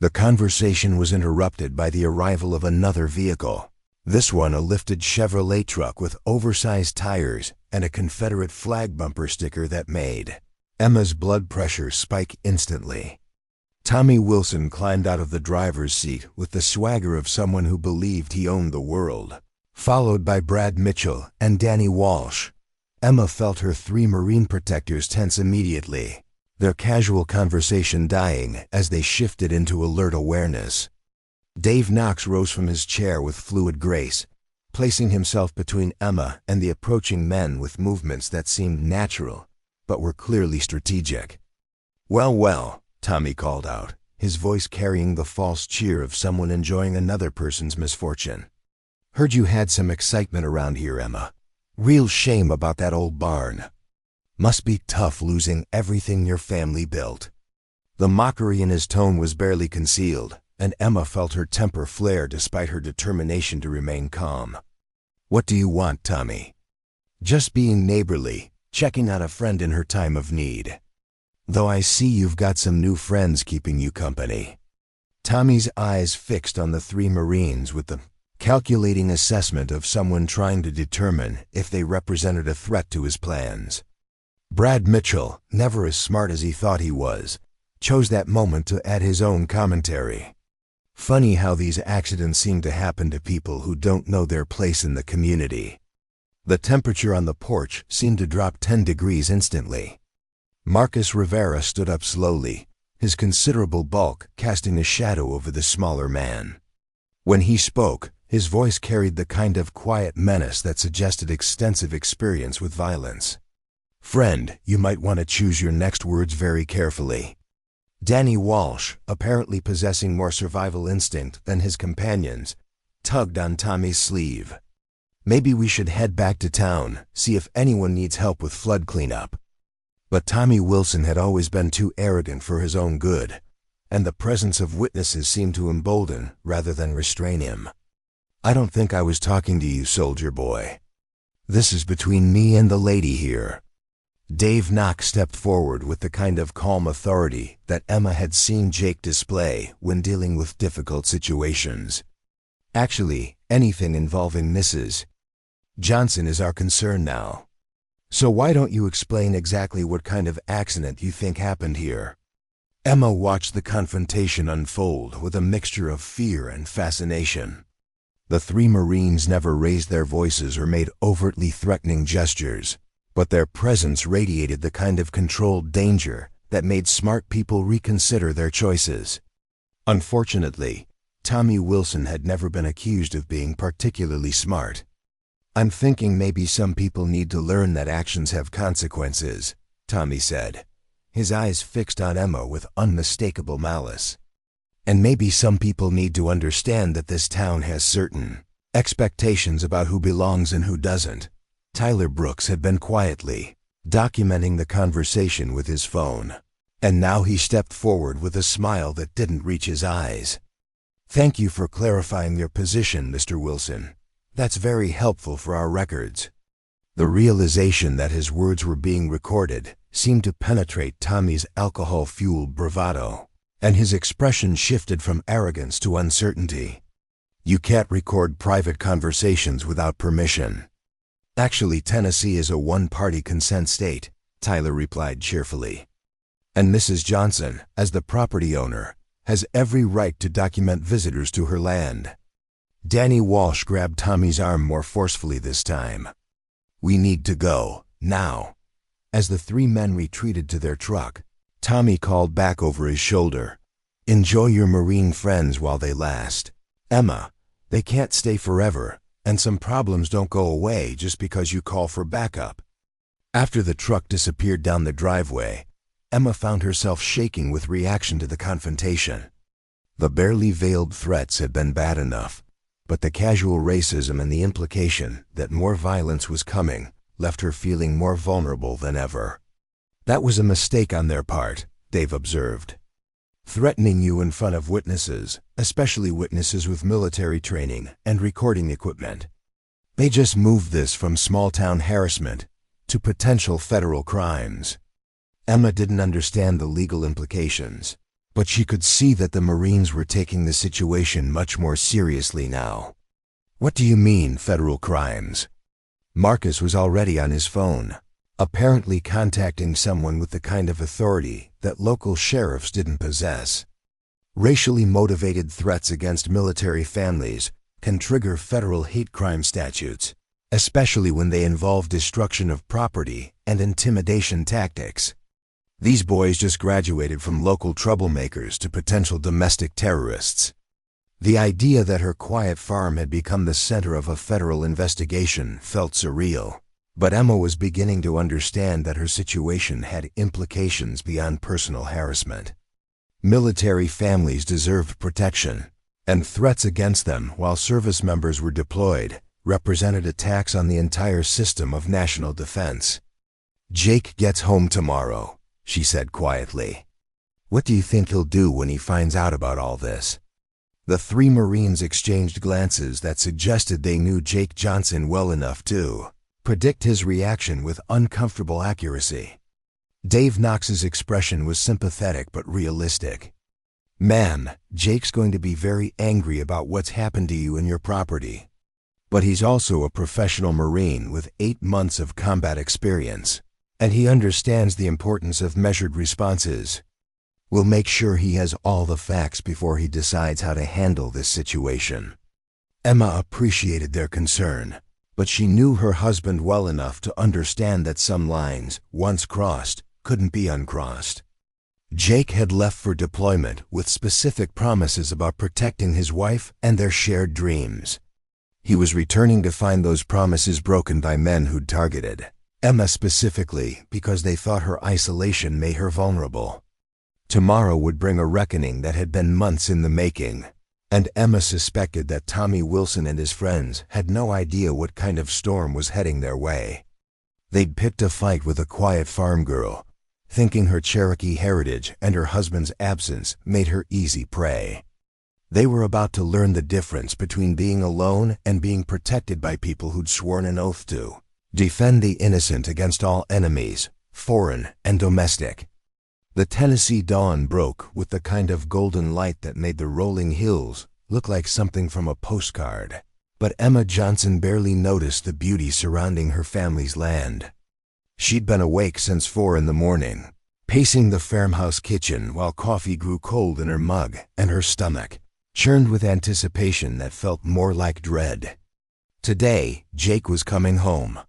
The conversation was interrupted by the arrival of another vehicle, this one a lifted Chevrolet truck with oversized tires and a Confederate flag bumper sticker that made Emma's blood pressure spike instantly. Tommy Wilson climbed out of the driver's seat with the swagger of someone who believed he owned the world, followed by Brad Mitchell and Danny Walsh. Emma felt her 3 Marine protectors tense immediately, their casual conversation dying as they shifted into alert awareness. Dave Knox rose from his chair with fluid grace, placing himself between Emma and the approaching men with movements that seemed natural, but were clearly strategic. "Well, well," Tommy called out, his voice carrying the false cheer of someone enjoying another person's misfortune. "Heard you had some excitement around here, Emma. Real shame about that old barn. Must be tough losing everything your family built." The mockery in his tone was barely concealed, and Emma felt her temper flare despite her determination to remain calm. "What do you want, Tommy?" "Just being neighborly, checking on a friend in her time of need. Though I see you've got some new friends keeping you company." Tommy's eyes fixed on the three Marines with the calculating assessment of someone trying to determine if they represented a threat to his plans. Brad Mitchell, never as smart as he thought he was, chose that moment to add his own commentary. "Funny how these accidents seem to happen to people who don't know their place in the community." The temperature on the porch seemed to drop 10 degrees instantly. Marcus Rivera stood up slowly, his considerable bulk casting a shadow over the smaller man. When he spoke, his voice carried the kind of quiet menace that suggested extensive experience with violence. "Friend, you might want to choose your next words very carefully." Danny Walsh, apparently possessing more survival instinct than his companions, tugged on Tommy's sleeve. "Maybe we should head back to town, see if anyone needs help with flood cleanup." But Tommy Wilson had always been too arrogant for his own good, and the presence of witnesses seemed to embolden rather than restrain him. "I don't think I was talking to you, soldier boy. This is between me and the lady here." Dave Knox stepped forward with the kind of calm authority that Emma had seen Jake display when dealing with difficult situations. "Actually, anything involving Mrs. Johnson is our concern now. So why don't you explain exactly what kind of accident you think happened here?" Emma watched the confrontation unfold with a mixture of fear and fascination. The three Marines never raised their voices or made overtly threatening gestures, but their presence radiated the kind of controlled danger that made smart people reconsider their choices. Unfortunately, Tommy Wilson had never been accused of being particularly smart. "I'm thinking maybe some people need to learn that actions have consequences," Tommy said, his eyes fixed on Emma with unmistakable malice. "And maybe some people need to understand that this town has certain expectations about who belongs and who doesn't." Tyler Brooks had been quietly documenting the conversation with his phone, and now he stepped forward with a smile that didn't reach his eyes. "Thank you for clarifying your position, Mr. Wilson. That's very helpful for our records." The realization that his words were being recorded seemed to penetrate Tommy's alcohol-fueled bravado, and his expression shifted from arrogance to uncertainty. "You can't record private conversations without permission." "Actually, Tennessee is a one-party consent state," Tyler replied cheerfully. "And Mrs. Johnson, as the property owner, has every right to document visitors to her land." Danny Walsh grabbed Tommy's arm more forcefully this time. "We need to go, now." As the three men retreated to their truck, Tommy called back over his shoulder, "Enjoy your Marine friends while they last. Emma, they can't stay forever, and some problems don't go away just because you call for backup." After the truck disappeared down the driveway, Emma found herself shaking with reaction to the confrontation. The barely veiled threats had been bad enough, but the casual racism and the implication that more violence was coming left her feeling more vulnerable than ever. "That was a mistake on their part," Dave observed. "Threatening you in front of witnesses, especially witnesses with military training and recording equipment. They just moved this from small-town harassment to potential federal crimes." Emma didn't understand the legal implications, but she could see that the Marines were taking the situation much more seriously now. "What do you mean, federal crimes?" Marcus was already on his phone, apparently contacting someone with the kind of authority that local sheriffs didn't possess. Racially motivated threats against military families can trigger federal hate crime statutes, especially when they involve destruction of property and intimidation tactics. These boys just graduated from local troublemakers to potential domestic terrorists. The idea that her quiet farm had become the center of a federal investigation felt surreal, but Emma was beginning to understand that her situation had implications beyond personal harassment. Military families deserved protection, and threats against them while service members were deployed represented attacks on the entire system of national defense. "Jake gets home tomorrow," she said quietly. "What do you think he'll do when he finds out about all this?" The three Marines exchanged glances that suggested they knew Jake Johnson well enough to predict his reaction with uncomfortable accuracy. Dave Knox's expression was sympathetic but realistic. "Ma'am, Jake's going to be very angry about what's happened to you and your property. But he's also a professional Marine with 8 months of combat experience, and he understands the importance of measured responses. We'll make sure he has all the facts before he decides how to handle this situation." Emma appreciated their concern, but she knew her husband well enough to understand that some lines, once crossed, couldn't be uncrossed. Jake had left for deployment with specific promises about protecting his wife and their shared dreams. He was returning to find those promises broken by men who'd targeted Emma specifically because they thought her isolation made her vulnerable. Tomorrow would bring a reckoning that had been months in the making, and Emma suspected that Tommy Wilson and his friends had no idea what kind of storm was heading their way. They'd picked a fight with a quiet farm girl, thinking her Cherokee heritage and her husband's absence made her easy prey. They were about to learn the difference between being alone and being protected by people who'd sworn an oath to defend the innocent against all enemies, foreign and domestic. The Tennessee dawn broke with the kind of golden light that made the rolling hills look like something from a postcard. But Emma Johnson barely noticed the beauty surrounding her family's land. She'd been awake since 4 in the morning, pacing the farmhouse kitchen while coffee grew cold in her mug and her stomach churned with anticipation that felt more like dread. Today, Jake was coming home.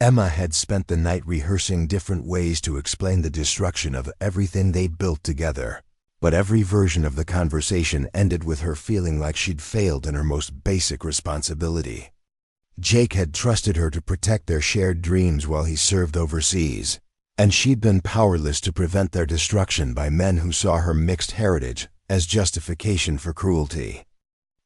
Emma had spent the night rehearsing different ways to explain the destruction of everything they'd built together, but every version of the conversation ended with her feeling like she'd failed in her most basic responsibility. Jake had trusted her to protect their shared dreams while he served overseas, and she'd been powerless to prevent their destruction by men who saw her mixed heritage as justification for cruelty.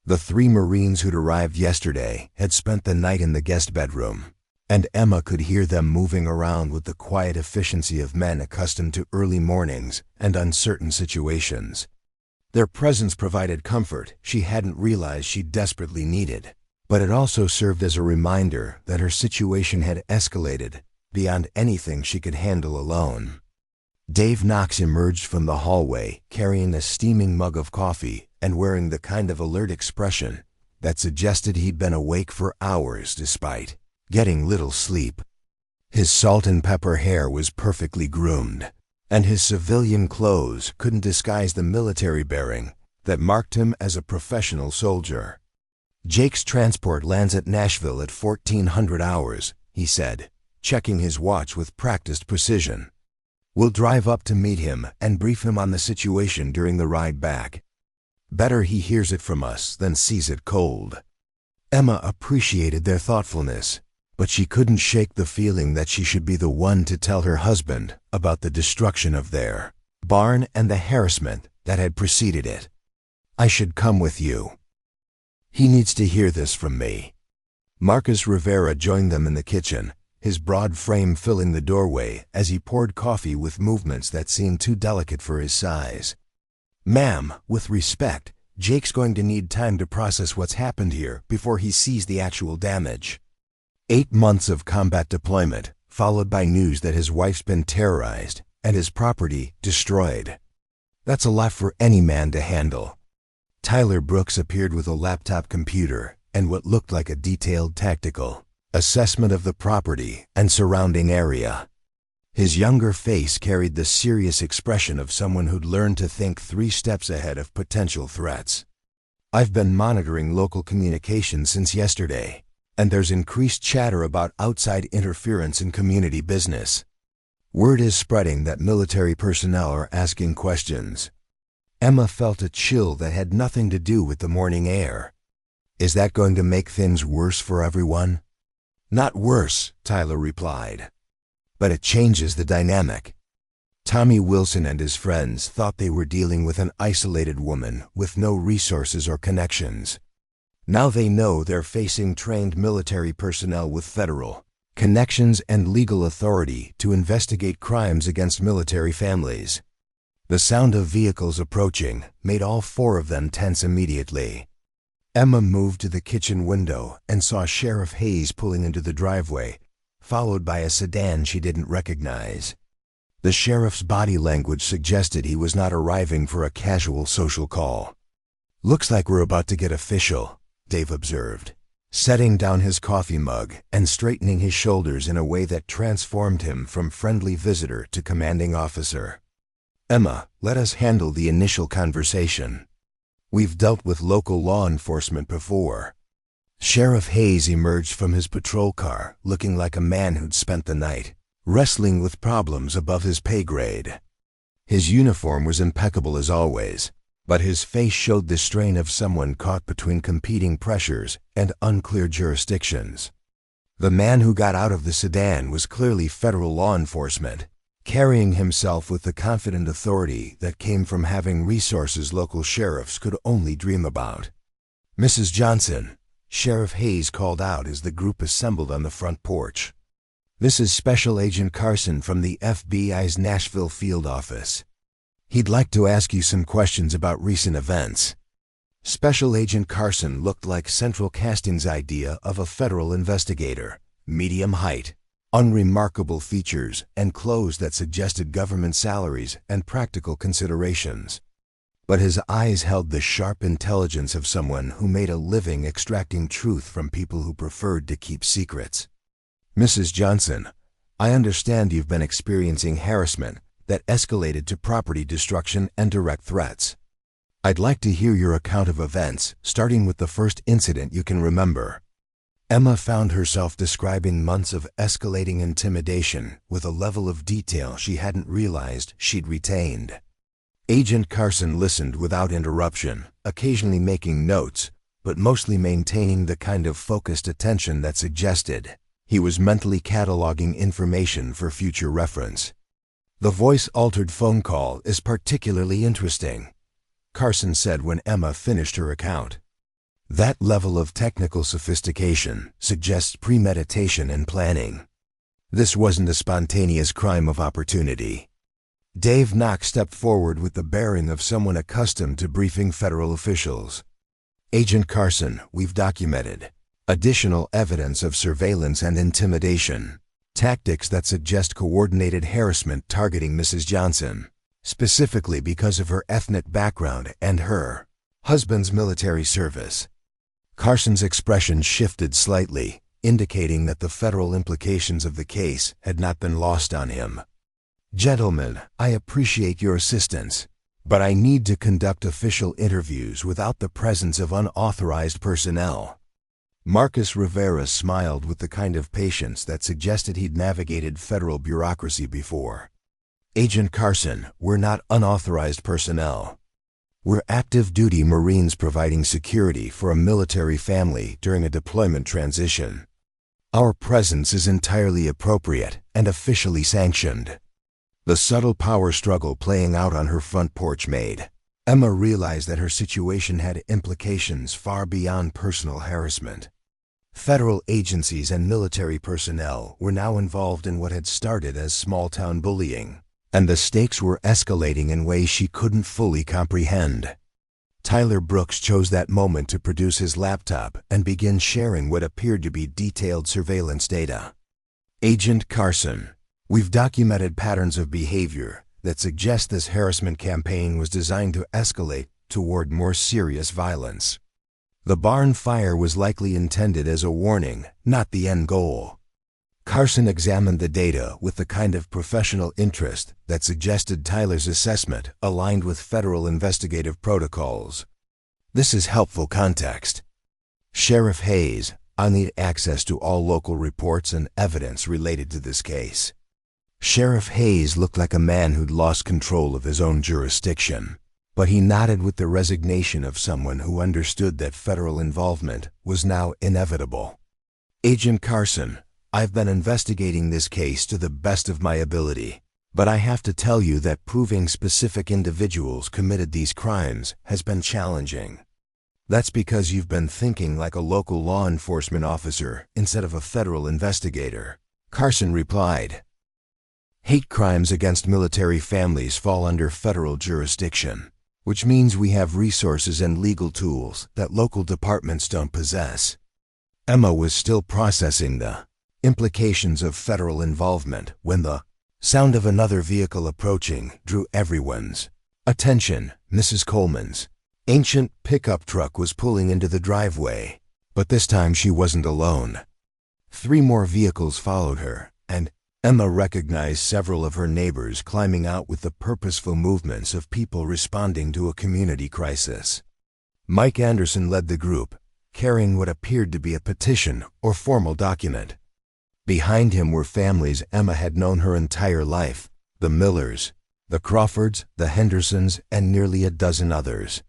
The 3 Marines who'd arrived yesterday had spent the night in the guest bedroom, and Emma could hear them moving around with the quiet efficiency of men accustomed to early mornings and uncertain situations. Their presence provided comfort she hadn't realized she desperately needed, but it also served as a reminder that her situation had escalated beyond anything she could handle alone. Dave Knox emerged from the hallway carrying a steaming mug of coffee and wearing the kind of alert expression that suggested he'd been awake for hours despite getting little sleep. His salt and pepper hair was perfectly groomed, and his civilian clothes couldn't disguise the military bearing that marked him as a professional soldier. "Jake's transport lands at Nashville at 1400 hours, he said, checking his watch with practiced precision. "We'll drive up to meet him and brief him on the situation during the ride back. Better he hears it from us than sees it cold." Emma appreciated their thoughtfulness, but she couldn't shake the feeling that she should be the one to tell her husband about the destruction of their barn and the harassment that had preceded it. "I should come with you. He needs to hear this from me." Marcus Rivera joined them in the kitchen, his broad frame filling the doorway as he poured coffee with movements that seemed too delicate for his size. "Ma'am, with respect, Jake's going to need time to process what's happened here before he sees the actual damage. 8 months of combat deployment, followed by news that his wife's been terrorized and his property destroyed. That's a lot for any man to handle." Tyler Brooks appeared with a laptop computer and what looked like a detailed tactical assessment of the property and surrounding area. His younger face carried the serious expression of someone who'd learned to think 3 steps ahead of potential threats. "I've been monitoring local communications since yesterday, and there's increased chatter about outside interference in community business. Word is spreading that military personnel are asking questions. Emma felt a chill that had nothing to do with the morning air. Is that going to make things worse for everyone? Not worse, Tyler replied. But it changes the dynamic. Tommy Wilson and his friends thought they were dealing with an isolated woman with no resources or connections. Now they know they're facing trained military personnel with federal connections and legal authority to investigate crimes against military families. The sound of vehicles approaching made all four of them tense immediately. Emma moved to the kitchen window and saw Sheriff Hayes pulling into the driveway, followed by a sedan she didn't recognize. The sheriff's body language suggested he was not arriving for a casual social call. "Looks like we're about to get official," Dave observed, setting down his coffee mug and straightening his shoulders in a way that transformed him from friendly visitor to commanding officer. "Emma, let us handle the initial conversation. We've dealt with local law enforcement before." Sheriff Hayes emerged from his patrol car looking like a man who'd spent the night wrestling with problems above his pay grade. His uniform was impeccable as always, but his face showed the strain of someone caught between competing pressures and unclear jurisdictions. The man who got out of the sedan was clearly federal law enforcement, carrying himself with the confident authority that came from having resources local sheriffs could only dream about. "Mrs. Johnson," Sheriff Hayes called out as the group assembled on the front porch. "This is Special Agent Carson from the FBI's Nashville field office. He'd like to ask you some questions about recent events." Special Agent Carson looked like Central Casting's idea of a federal investigator: medium height, unremarkable features, and clothes that suggested government salaries and practical considerations. But his eyes held the sharp intelligence of someone who made a living extracting truth from people who preferred to keep secrets. "Mrs. Johnson, I understand you've been experiencing harassment that escalated to property destruction and direct threats. I'd like to hear your account of events, starting with the first incident you can remember." Emma found herself describing months of escalating intimidation with a level of detail she hadn't realized she'd retained. Agent Carson listened without interruption, occasionally making notes, but mostly maintaining the kind of focused attention that suggested he was mentally cataloging information for future reference. "The voice-altered phone call is particularly interesting," Carson said when Emma finished her account. "That level of technical sophistication suggests premeditation and planning. This wasn't a spontaneous crime of opportunity." Dave Knox stepped forward with the bearing of someone accustomed to briefing federal officials. "Agent Carson, we've documented additional evidence of surveillance and intimidation, tactics that suggest coordinated harassment targeting Mrs. Johnson, specifically because of her ethnic background and her husband's military service." Carson's expression shifted slightly, indicating that the federal implications of the case had not been lost on him. "Gentlemen, I appreciate your assistance, but I need to conduct official interviews without the presence of unauthorized personnel." Marcus Rivera smiled with the kind of patience that suggested he'd navigated federal bureaucracy before. "Agent Carson, we're not unauthorized personnel. We're active-duty Marines providing security for a military family during a deployment transition. Our presence is entirely appropriate and officially sanctioned." The subtle power struggle playing out on her front porch made Emma realize that her situation had implications far beyond personal harassment. Federal agencies and military personnel were now involved in what had started as small-town bullying, and the stakes were escalating in ways she couldn't fully comprehend. Tyler Brooks chose that moment to produce his laptop and begin sharing what appeared to be detailed surveillance data. "Agent Carson, we've documented patterns of behavior that suggest this harassment campaign was designed to escalate toward more serious violence. The barn fire was likely intended as a warning, not the end goal." Carson examined the data with the kind of professional interest that suggested Tyler's assessment aligned with federal investigative protocols. "This is helpful context. Sheriff Hayes, I'll need access to all local reports and evidence related to this case." Sheriff Hayes looked like a man who'd lost control of his own jurisdiction, but he nodded with the resignation of someone who understood that federal involvement was now inevitable. Agent Carson, I've been investigating this case to the best of my ability, but I have to tell you that proving specific individuals committed these crimes has been challenging. That's because you've been thinking like a local law enforcement officer instead of a federal investigator, Carson replied. Hate crimes against military families fall under federal jurisdiction, which means we have resources and legal tools that local departments don't possess. Emma was still processing the implications of federal involvement when the sound of another vehicle approaching drew everyone's attention. Mrs. Coleman's ancient pickup truck was pulling into the driveway, but this time she wasn't alone. 3 more vehicles followed her, and Emma recognized several of her neighbors climbing out with the purposeful movements of people responding to a community crisis. Mike Anderson led the group, carrying what appeared to be a petition or formal document. Behind him were families Emma had known her entire life: the Millers, the Crawfords, the Hendersons, and nearly a dozen others.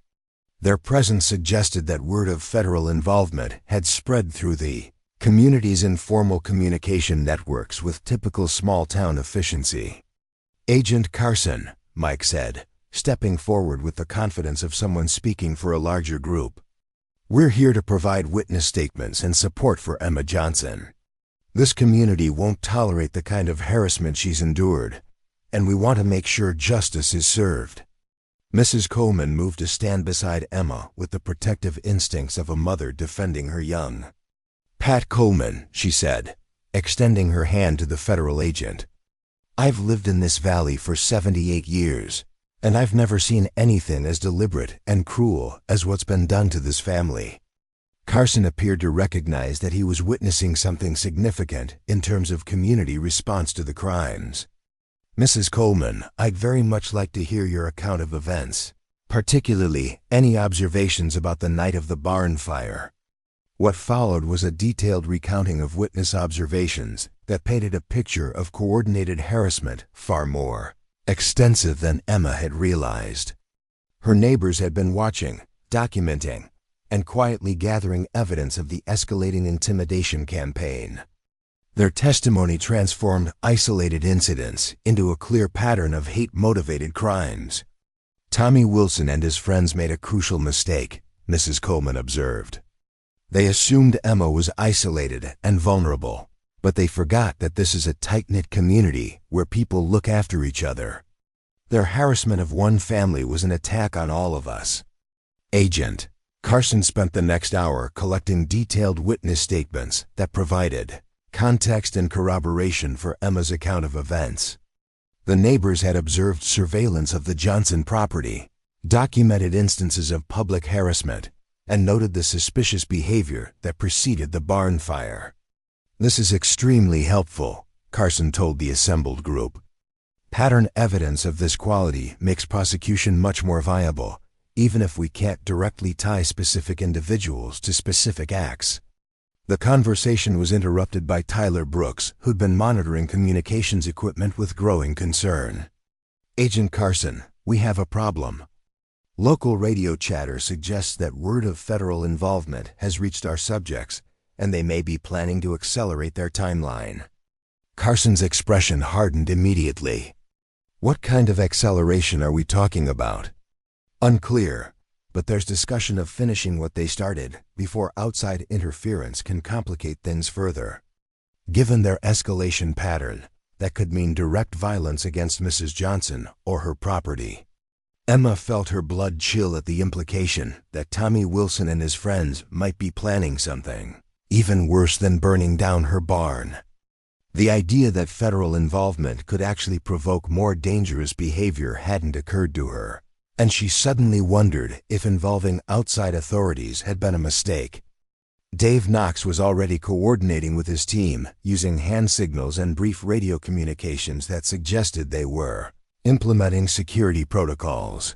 Their presence suggested that word of federal involvement had spread through the community's informal communication networks with typical small-town efficiency. Agent Carson, Mike said, stepping forward with the confidence of someone speaking for a larger group. We're here to provide witness statements and support for Emma Johnson. This community won't tolerate the kind of harassment she's endured, and we want to make sure justice is served. Mrs. Coleman moved to stand beside Emma with the protective instincts of a mother defending her young. Pat Coleman, she said, extending her hand to the federal agent. I've lived in this valley for 78 years, and I've never seen anything as deliberate and cruel as what's been done to this family. Carson appeared to recognize that he was witnessing something significant in terms of community response to the crimes. Mrs. Coleman, I'd very much like to hear your account of events, particularly any observations about the night of the barn fire. What followed was a detailed recounting of witness observations that painted a picture of coordinated harassment far more extensive than Emma had realized. Her neighbors had been watching, documenting, and quietly gathering evidence of the escalating intimidation campaign. Their testimony transformed isolated incidents into a clear pattern of hate-motivated crimes. Tommy Wilson and his friends made a crucial mistake, Mrs. Coleman observed. They assumed Emma was isolated and vulnerable, but they forgot that this is a tight-knit community where people look after each other. Their harassment of one family was an attack on all of us. Agent Carson spent the next hour collecting detailed witness statements that provided context and corroboration for Emma's account of events. The neighbors had observed surveillance of the Johnson property, documented instances of public harassment, and noted the suspicious behavior that preceded the barn fire. This is extremely helpful, Carson told the assembled group. Pattern evidence of this quality makes prosecution much more viable, even if we can't directly tie specific individuals to specific acts. The conversation was interrupted by Tyler Brooks, who'd been monitoring communications equipment with growing concern. Agent Carson, we have a problem. Local radio chatter suggests that word of federal involvement has reached our subjects, and they may be planning to accelerate their timeline. Carson's expression hardened immediately. What kind of acceleration are we talking about? Unclear, but there's discussion of finishing what they started before outside interference can complicate things further. Given their escalation pattern, that could mean direct violence against Mrs. Johnson or her property. Emma felt her blood chill at the implication that Tommy Wilson and his friends might be planning something, even worse than burning down her barn. The idea that federal involvement could actually provoke more dangerous behavior hadn't occurred to her, and she suddenly wondered if involving outside authorities had been a mistake. Dave Knox was already coordinating with his team, using hand signals and brief radio communications that suggested they were implementing security protocols.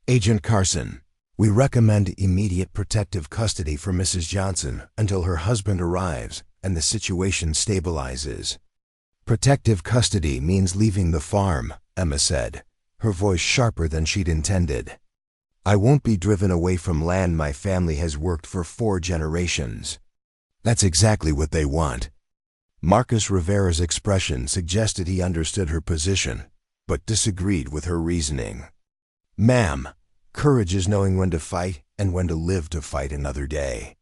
Agent Carson, we recommend immediate protective custody for Mrs. Johnson until her husband arrives and the situation stabilizes. Protective custody means leaving the farm, Emma said, her voice sharper than she'd intended. I won't be driven away from land my family has worked for 4 generations. That's exactly what they want. Marcus Rivera's expression suggested he understood her position, but disagreed with her reasoning. Ma'am, courage is knowing when to fight and when to live to fight another day.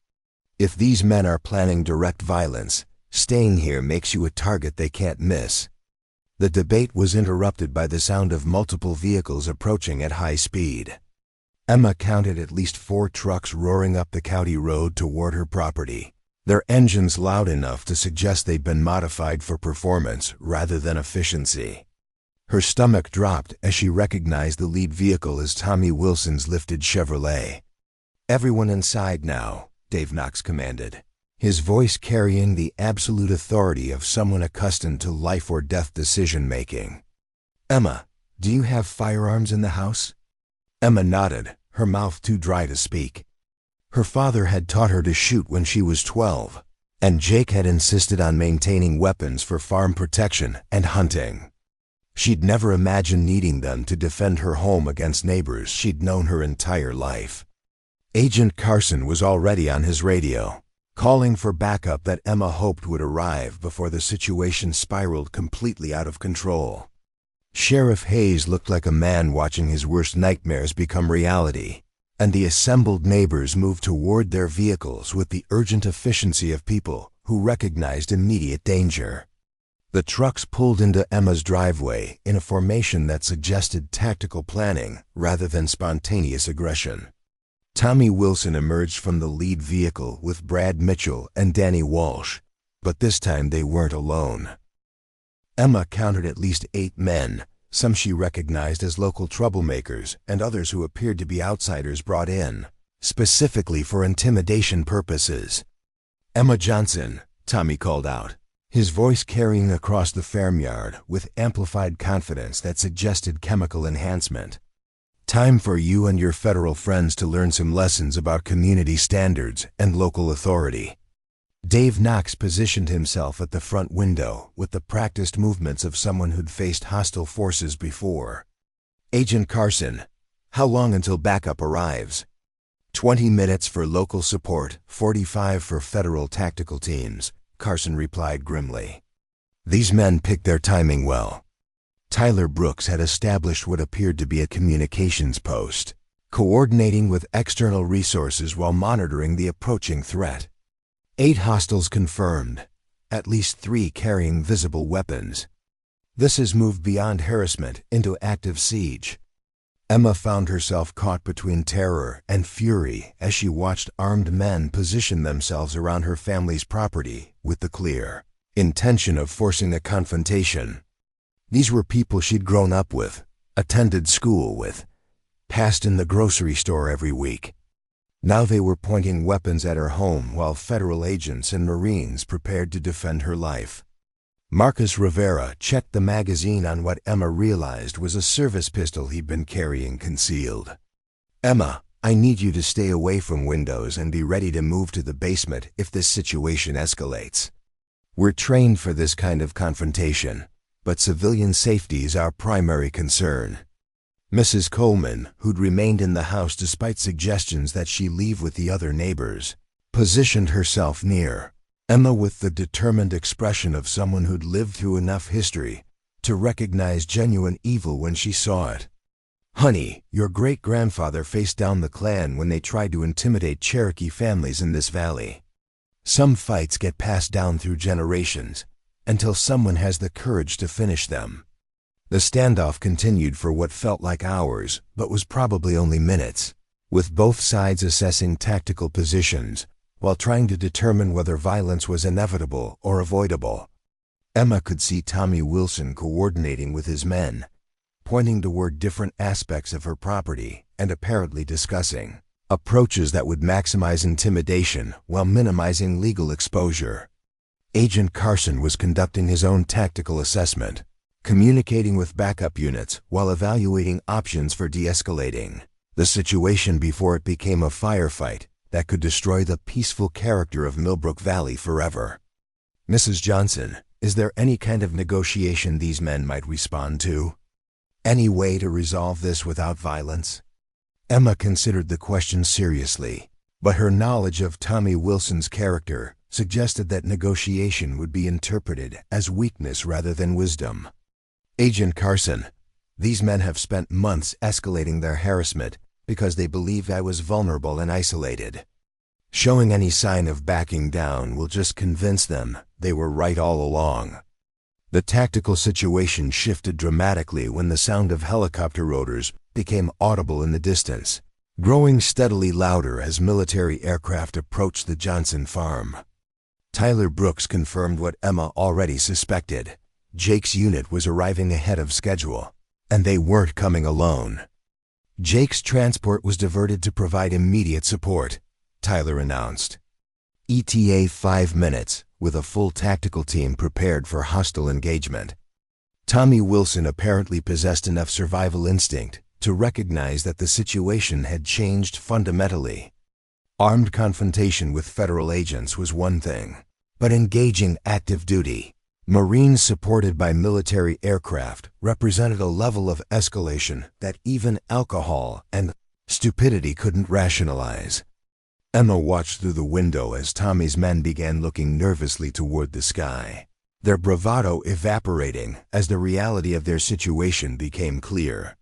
If these men are planning direct violence, staying here makes you a target they can't miss. The debate was interrupted by the sound of multiple vehicles approaching at high speed. Emma counted at least 4 trucks roaring up the county road toward her property, their engines loud enough to suggest they'd been modified for performance rather than efficiency. Her stomach dropped as she recognized the lead vehicle as Tommy Wilson's lifted Chevrolet. Everyone inside now, Dave Knox commanded, his voice carrying the absolute authority of someone accustomed to life-or-death decision-making. Emma, do you have firearms in the house? Emma nodded, her mouth too dry to speak. Her father had taught her to shoot when she was 12, and Jake had insisted on maintaining weapons for farm protection and hunting. She'd never imagined needing them to defend her home against neighbors she'd known her entire life. Agent Carson was already on his radio, calling for backup that Emma hoped would arrive before the situation spiraled completely out of control. Sheriff Hayes looked like a man watching his worst nightmares become reality, and the assembled neighbors moved toward their vehicles with the urgent efficiency of people who recognized immediate danger. The trucks pulled into Emma's driveway in a formation that suggested tactical planning rather than spontaneous aggression. Tommy Wilson emerged from the lead vehicle with Brad Mitchell and Danny Walsh, but this time they weren't alone. Emma counted at least 8 men, some she recognized as local troublemakers and others who appeared to be outsiders brought in, specifically for intimidation purposes. Emma Johnson, Tommy called out, his voice carrying across the farmyard with amplified confidence that suggested chemical enhancement. Time for you and your federal friends to learn some lessons about community standards and local authority. Dave Knox positioned himself at the front window with the practiced movements of someone who'd faced hostile forces before. Agent Carson, how long until backup arrives? 20 minutes for local support, 45 for federal tactical teams, Carson replied grimly. These men picked their timing well. Tyler Brooks had established what appeared to be a communications post, coordinating with external resources while monitoring the approaching threat. 8 hostiles confirmed, at least 3 carrying visible weapons. This has moved beyond harassment into active siege. Emma found herself caught between terror and fury as she watched armed men position themselves around her family's property with the clear intention of forcing a confrontation. These were people she'd grown up with, attended school with, passed in the grocery store every week. Now they were pointing weapons at her home while federal agents and Marines prepared to defend her life. Marcus Rivera checked the magazine on what Emma realized was a service pistol he'd been carrying concealed. Emma, I need you to stay away from windows and be ready to move to the basement if this situation escalates. We're trained for this kind of confrontation, but civilian safety is our primary concern. Mrs. Coleman, who'd remained in the house despite suggestions that she leave with the other neighbors, positioned herself near Emma with the determined expression of someone who'd lived through enough history to recognize genuine evil when she saw it. Honey, your great-grandfather faced down the Klan when they tried to intimidate Cherokee families in this valley. Some fights get passed down through generations until someone has the courage to finish them. The standoff continued for what felt like hours, but was probably only minutes, with both sides assessing tactical positions while trying to determine whether violence was inevitable or avoidable. Emma could see Tommy Wilson coordinating with his men, pointing toward different aspects of her property and apparently discussing approaches that would maximize intimidation while minimizing legal exposure. Agent Carson was conducting his own tactical assessment, communicating with backup units while evaluating options for de-escalating the situation before it became a firefight that could destroy the peaceful character of Millbrook Valley forever. Mrs. Johnson, Is there any kind of negotiation these men might respond to? Any way to resolve this without violence? Emma considered the question seriously, but her knowledge of Tommy Wilson's character suggested that negotiation would be interpreted as weakness rather than wisdom. Agent Carson, these men have spent months escalating their harassment because they believed I was vulnerable and isolated. Showing any sign of backing down will just convince them they were right all along. The tactical situation shifted dramatically when the sound of helicopter rotors became audible in the distance, growing steadily louder as military aircraft approached the Johnson farm. Tyler Brooks confirmed what Emma already suspected. Jake's unit was arriving ahead of schedule, and they weren't coming alone. Jake's transport was diverted to provide immediate support, Tyler announced. ETA 5 minutes, with a full tactical team prepared for hostile engagement. Tommy Wilson apparently possessed enough survival instinct to recognize that the situation had changed fundamentally. Armed confrontation with federal agents was one thing, but engaging active duty, Marines supported by military aircraft, represented a level of escalation that even alcohol and stupidity couldn't rationalize. Emma watched through the window as Tommy's men began looking nervously toward the sky, their bravado evaporating as the reality of their situation became clear.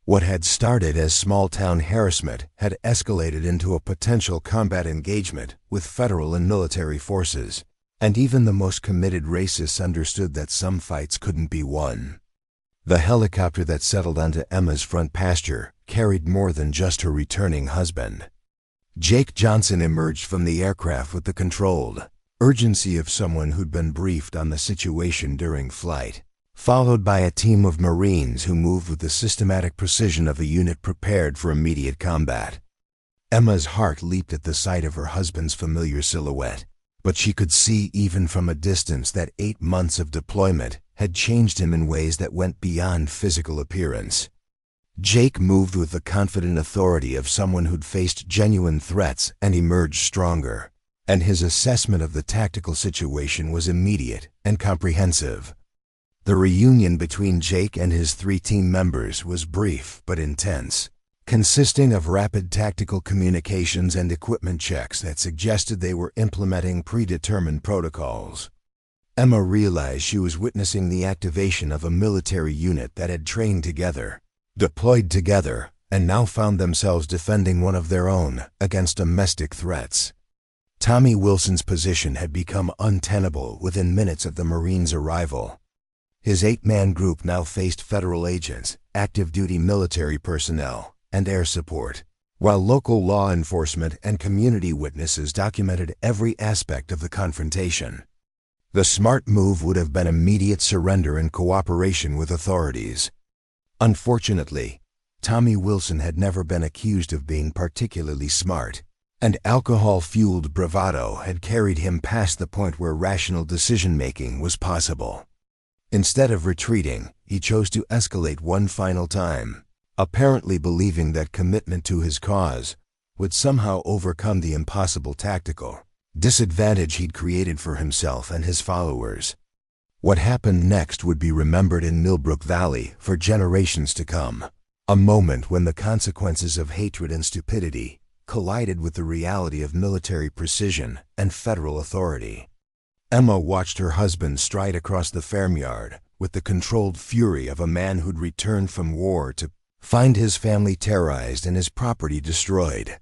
What had started as small-town harassment had escalated into a potential combat engagement with federal and military forces, and even the most committed racists understood that some fights couldn't be won. The helicopter that settled onto Emma's front pasture carried more than just her returning husband. Jake Johnson emerged from the aircraft with the controlled urgency of someone who'd been briefed on the situation during flight, followed by a team of Marines who moved with the systematic precision of a unit prepared for immediate combat. Emma's heart leaped at the sight of her husband's familiar silhouette, but she could see even from a distance that 8 months of deployment had changed him in ways that went beyond physical appearance. Jake moved with the confident authority of someone who'd faced genuine threats and emerged stronger, and his assessment of the tactical situation was immediate and comprehensive. The reunion between Jake and his 3 team members was brief but intense, consisting of rapid tactical communications and equipment checks that suggested they were implementing predetermined protocols. Emma realized she was witnessing the activation of a military unit that had trained together, deployed together, and now found themselves defending one of their own against domestic threats. Tommy Wilson's position had become untenable within minutes of the Marines' arrival. His 8-man group now faced federal agents, active-duty military personnel, and air support, while local law enforcement and community witnesses documented every aspect of the confrontation. The smart move would have been immediate surrender and cooperation with authorities. Unfortunately, Tommy Wilson had never been accused of being particularly smart, and alcohol-fueled bravado had carried him past the point where rational decision-making was possible. Instead of retreating, he chose to escalate one final time, apparently believing that commitment to his cause would somehow overcome the impossible tactical disadvantage he'd created for himself and his followers. What happened next would be remembered in Millbrook Valley for generations to come, a moment when the consequences of hatred and stupidity collided with the reality of military precision and federal authority. Emma watched her husband stride across the farmyard with the controlled fury of a man who'd returned from war to find his family terrorized and his property destroyed.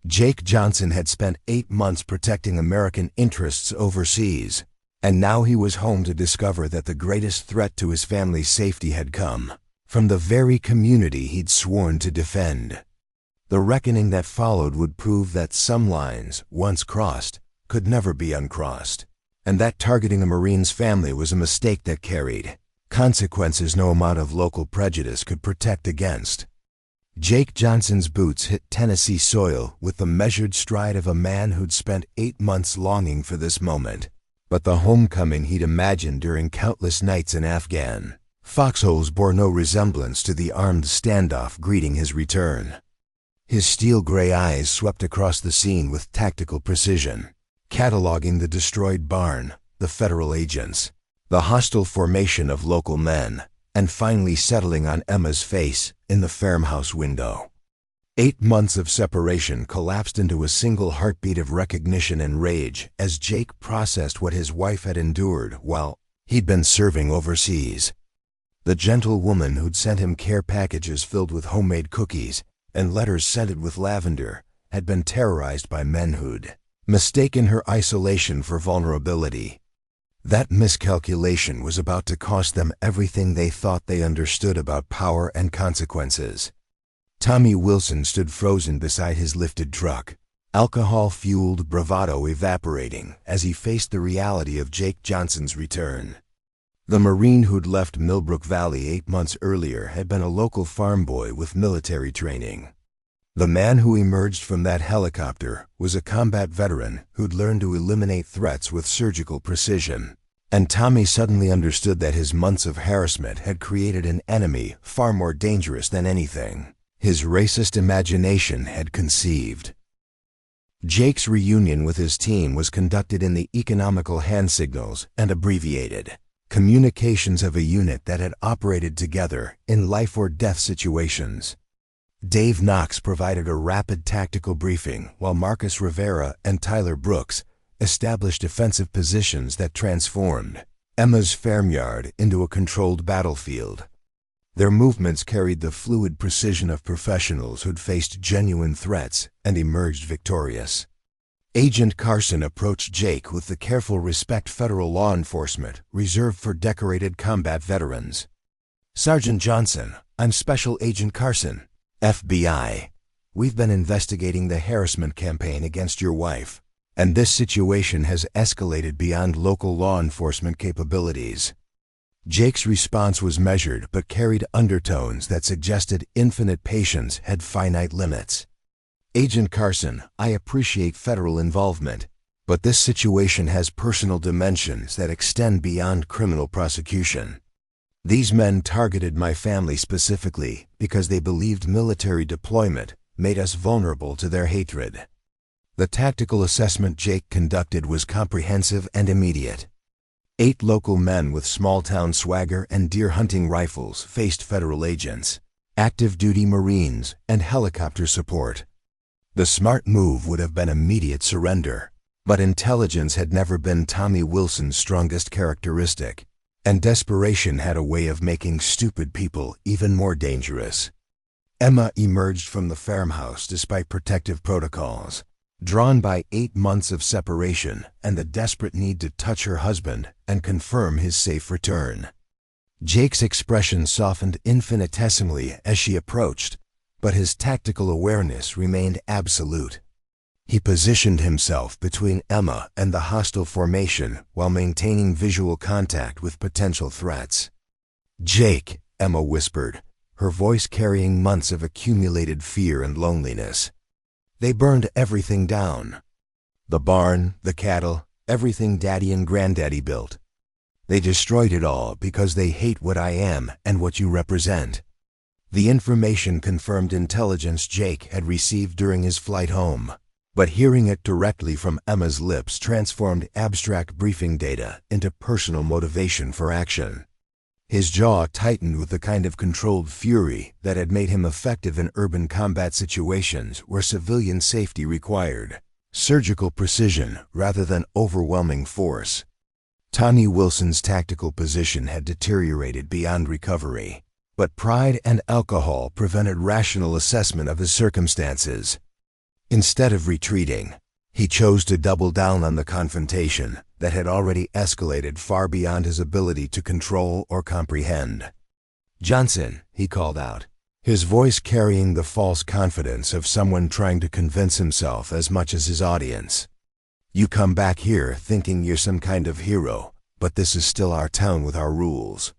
Jake Johnson had spent 8 months protecting American interests overseas, and now he was home to discover that the greatest threat to his family's safety had come from the very community he'd sworn to defend. The reckoning that followed would prove that some lines, once crossed, could never be uncrossed, and that targeting a Marine's family was a mistake that carried consequences no amount of local prejudice could protect against. Jake Johnson's boots hit Tennessee soil with the measured stride of a man who'd spent 8 months longing for this moment, but the homecoming he'd imagined during countless nights in Afghan foxholes bore no resemblance to the armed standoff greeting his return. His steel-gray eyes swept across the scene with tactical precision, cataloging the destroyed barn, the federal agents, the hostile formation of local men, and finally settling on Emma's face in the farmhouse window. 8 months of separation collapsed into a single heartbeat of recognition and rage as Jake processed what his wife had endured while he'd been serving overseas. The gentle woman who'd sent him care packages filled with homemade cookies and letters scented with lavender had been terrorized by men who'd mistaken her isolation for vulnerability. That miscalculation was about to cost them everything they thought they understood about power and consequences. Tommy Wilson stood frozen beside his lifted truck, alcohol-fueled bravado evaporating as he faced the reality of Jake Johnson's return. The Marine who'd left Millbrook Valley 8 months earlier had been a local farm boy with military training. The man who emerged from that helicopter was a combat veteran who'd learned to eliminate threats with surgical precision. And Tommy suddenly understood that his months of harassment had created an enemy far more dangerous than anything his racist imagination had conceived. Jake's reunion with his team was conducted in the economical hand signals and abbreviated communications of a unit that had operated together in life-or-death situations. Dave Knox provided a rapid tactical briefing while Marcus Rivera and Tyler Brooks established defensive positions that transformed Emma's farmyard into a controlled battlefield. Their movements carried the fluid precision of professionals who'd faced genuine threats and emerged victorious. Agent Carson approached Jake with the careful respect federal law enforcement reserved for decorated combat veterans. "Sergeant Johnson, I'm Special Agent Carson, FBI. We've been investigating the harassment campaign against your wife, and this situation has escalated beyond local law enforcement capabilities." Jake's response was measured but carried undertones that suggested infinite patience had finite limits. "Agent Carson, I appreciate federal involvement, but this situation has personal dimensions that extend beyond criminal prosecution. These men targeted my family specifically because they believed military deployment made us vulnerable to their hatred." The tactical assessment Jake conducted was comprehensive and immediate. 8 local men with small-town swagger and deer-hunting rifles faced federal agents, active-duty Marines, and helicopter support. The smart move would have been immediate surrender, but intelligence had never been Tommy Wilson's strongest characteristic, and desperation had a way of making stupid people even more dangerous. Emma emerged from the farmhouse despite protective protocols, drawn by 8 months of separation and the desperate need to touch her husband and confirm his safe return. Jake's expression softened infinitesimally as she approached, but his tactical awareness remained absolute. He positioned himself between Emma and the hostile formation while maintaining visual contact with potential threats. "Jake," Emma whispered, her voice carrying months of accumulated fear and loneliness. "They burned everything down. The barn, the cattle, everything Daddy and Granddaddy built. They destroyed it all because they hate what I am and what you represent." The information confirmed intelligence Jake had received during his flight home, but hearing it directly from Emma's lips transformed abstract briefing data into personal motivation for action. His jaw tightened with the kind of controlled fury that had made him effective in urban combat situations where civilian safety required surgical precision rather than overwhelming force. Tommy Wilson's tactical position had deteriorated beyond recovery, but pride and alcohol prevented rational assessment of his circumstances. Instead of retreating, he chose to double down on the confrontation that had already escalated far beyond his ability to control or comprehend. "Johnson," he called out, his voice carrying the false confidence of someone trying to convince himself as much as his audience. "You come back here thinking you're some kind of hero, but this is still our town with our rules.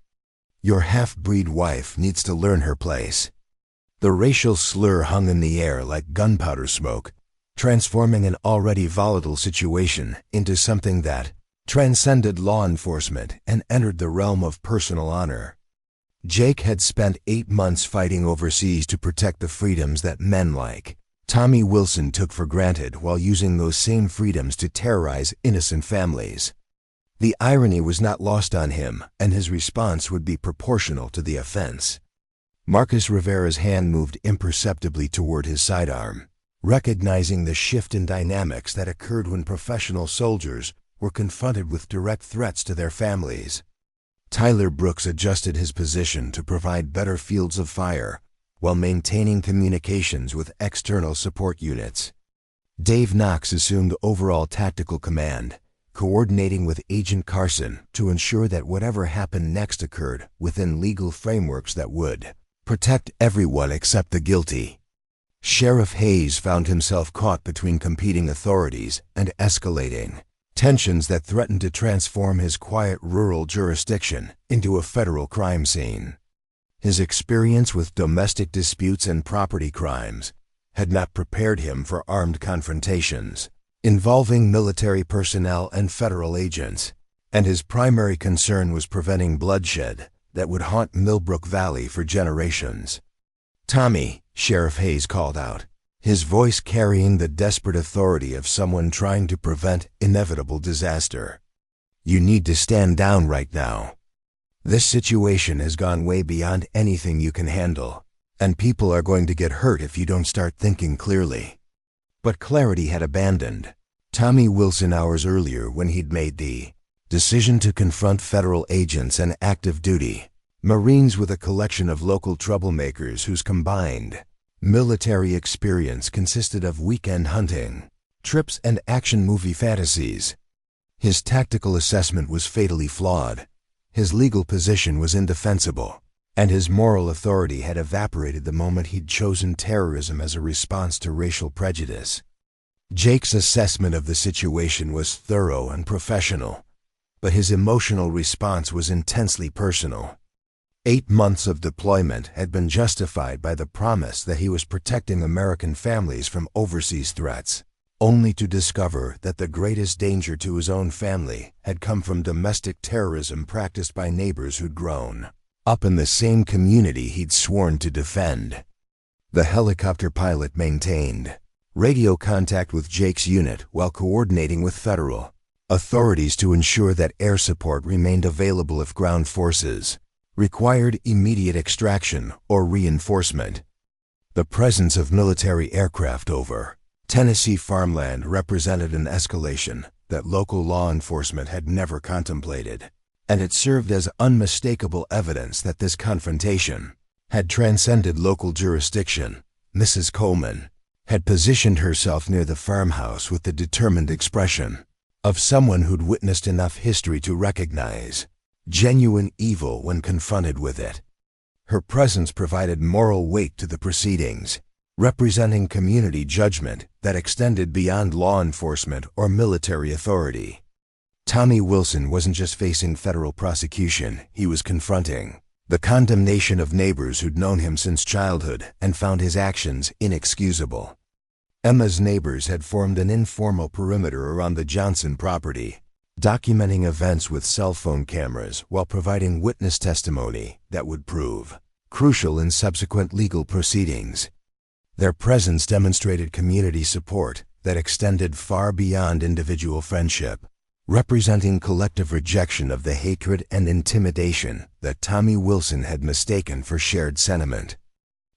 Your half-breed wife needs to learn her place." The racial slur hung in the air like gunpowder smoke, transforming an already volatile situation into something that transcended law enforcement and entered the realm of personal honor. Jake had spent 8 months fighting overseas to protect the freedoms that men like Tommy Wilson took for granted while using those same freedoms to terrorize innocent families. The irony was not lost on him, and his response would be proportional to the offense. Marcus Rivera's hand moved imperceptibly toward his sidearm, recognizing the shift in dynamics that occurred when professional soldiers were confronted with direct threats to their families. Tyler Brooks adjusted his position to provide better fields of fire while maintaining communications with external support units. Dave Knox assumed overall tactical command, coordinating with Agent Carson to ensure that whatever happened next occurred within legal frameworks that would protect everyone except the guilty. Sheriff Hayes found himself caught between competing authorities and escalating tensions that threatened to transform his quiet rural jurisdiction into a federal crime scene. His experience with domestic disputes and property crimes had not prepared him for armed confrontations involving military personnel and federal agents, and his primary concern was preventing bloodshed that would haunt Millbrook Valley for generations. "Tommy," Sheriff Hayes called out, his voice carrying the desperate authority of someone trying to prevent inevitable disaster. "You need to stand down right now. This situation has gone way beyond anything you can handle, and people are going to get hurt if you don't start thinking clearly." But clarity had abandoned Tommy Wilson hours earlier when he'd made the decision to confront federal agents and active duty Marines with a collection of local troublemakers whose combined military experience consisted of weekend hunting, trips, and action movie fantasies. His tactical assessment was fatally flawed, his legal position was indefensible, and his moral authority had evaporated the moment he'd chosen terrorism as a response to racial prejudice. Jake's assessment of the situation was thorough and professional, but his emotional response was intensely personal. 8 months of deployment had been justified by the promise that he was protecting American families from overseas threats, only to discover that the greatest danger to his own family had come from domestic terrorism practiced by neighbors who'd grown up in the same community he'd sworn to defend. The helicopter pilot maintained radio contact with Jake's unit while coordinating with federal authorities to ensure that air support remained available if ground forces required immediate extraction or reinforcement. The presence of military aircraft over Tennessee farmland represented an escalation that local law enforcement had never contemplated, and it served as unmistakable evidence that this confrontation had transcended local jurisdiction. Mrs. Coleman had positioned herself near the farmhouse with the determined expression of someone who'd witnessed enough history to recognize genuine evil when confronted with it. Her presence provided moral weight to the proceedings, representing community judgment that extended beyond law enforcement or military authority. Tommy Wilson wasn't just facing federal prosecution, he was confronting the condemnation of neighbors who'd known him since childhood and found his actions inexcusable. Emma's neighbors had formed an informal perimeter around the Johnson property, documenting events with cell phone cameras while providing witness testimony that would prove crucial in subsequent legal proceedings. Their presence demonstrated community support that extended far beyond individual friendship, representing collective rejection of the hatred and intimidation that Tommy Wilson had mistaken for shared sentiment.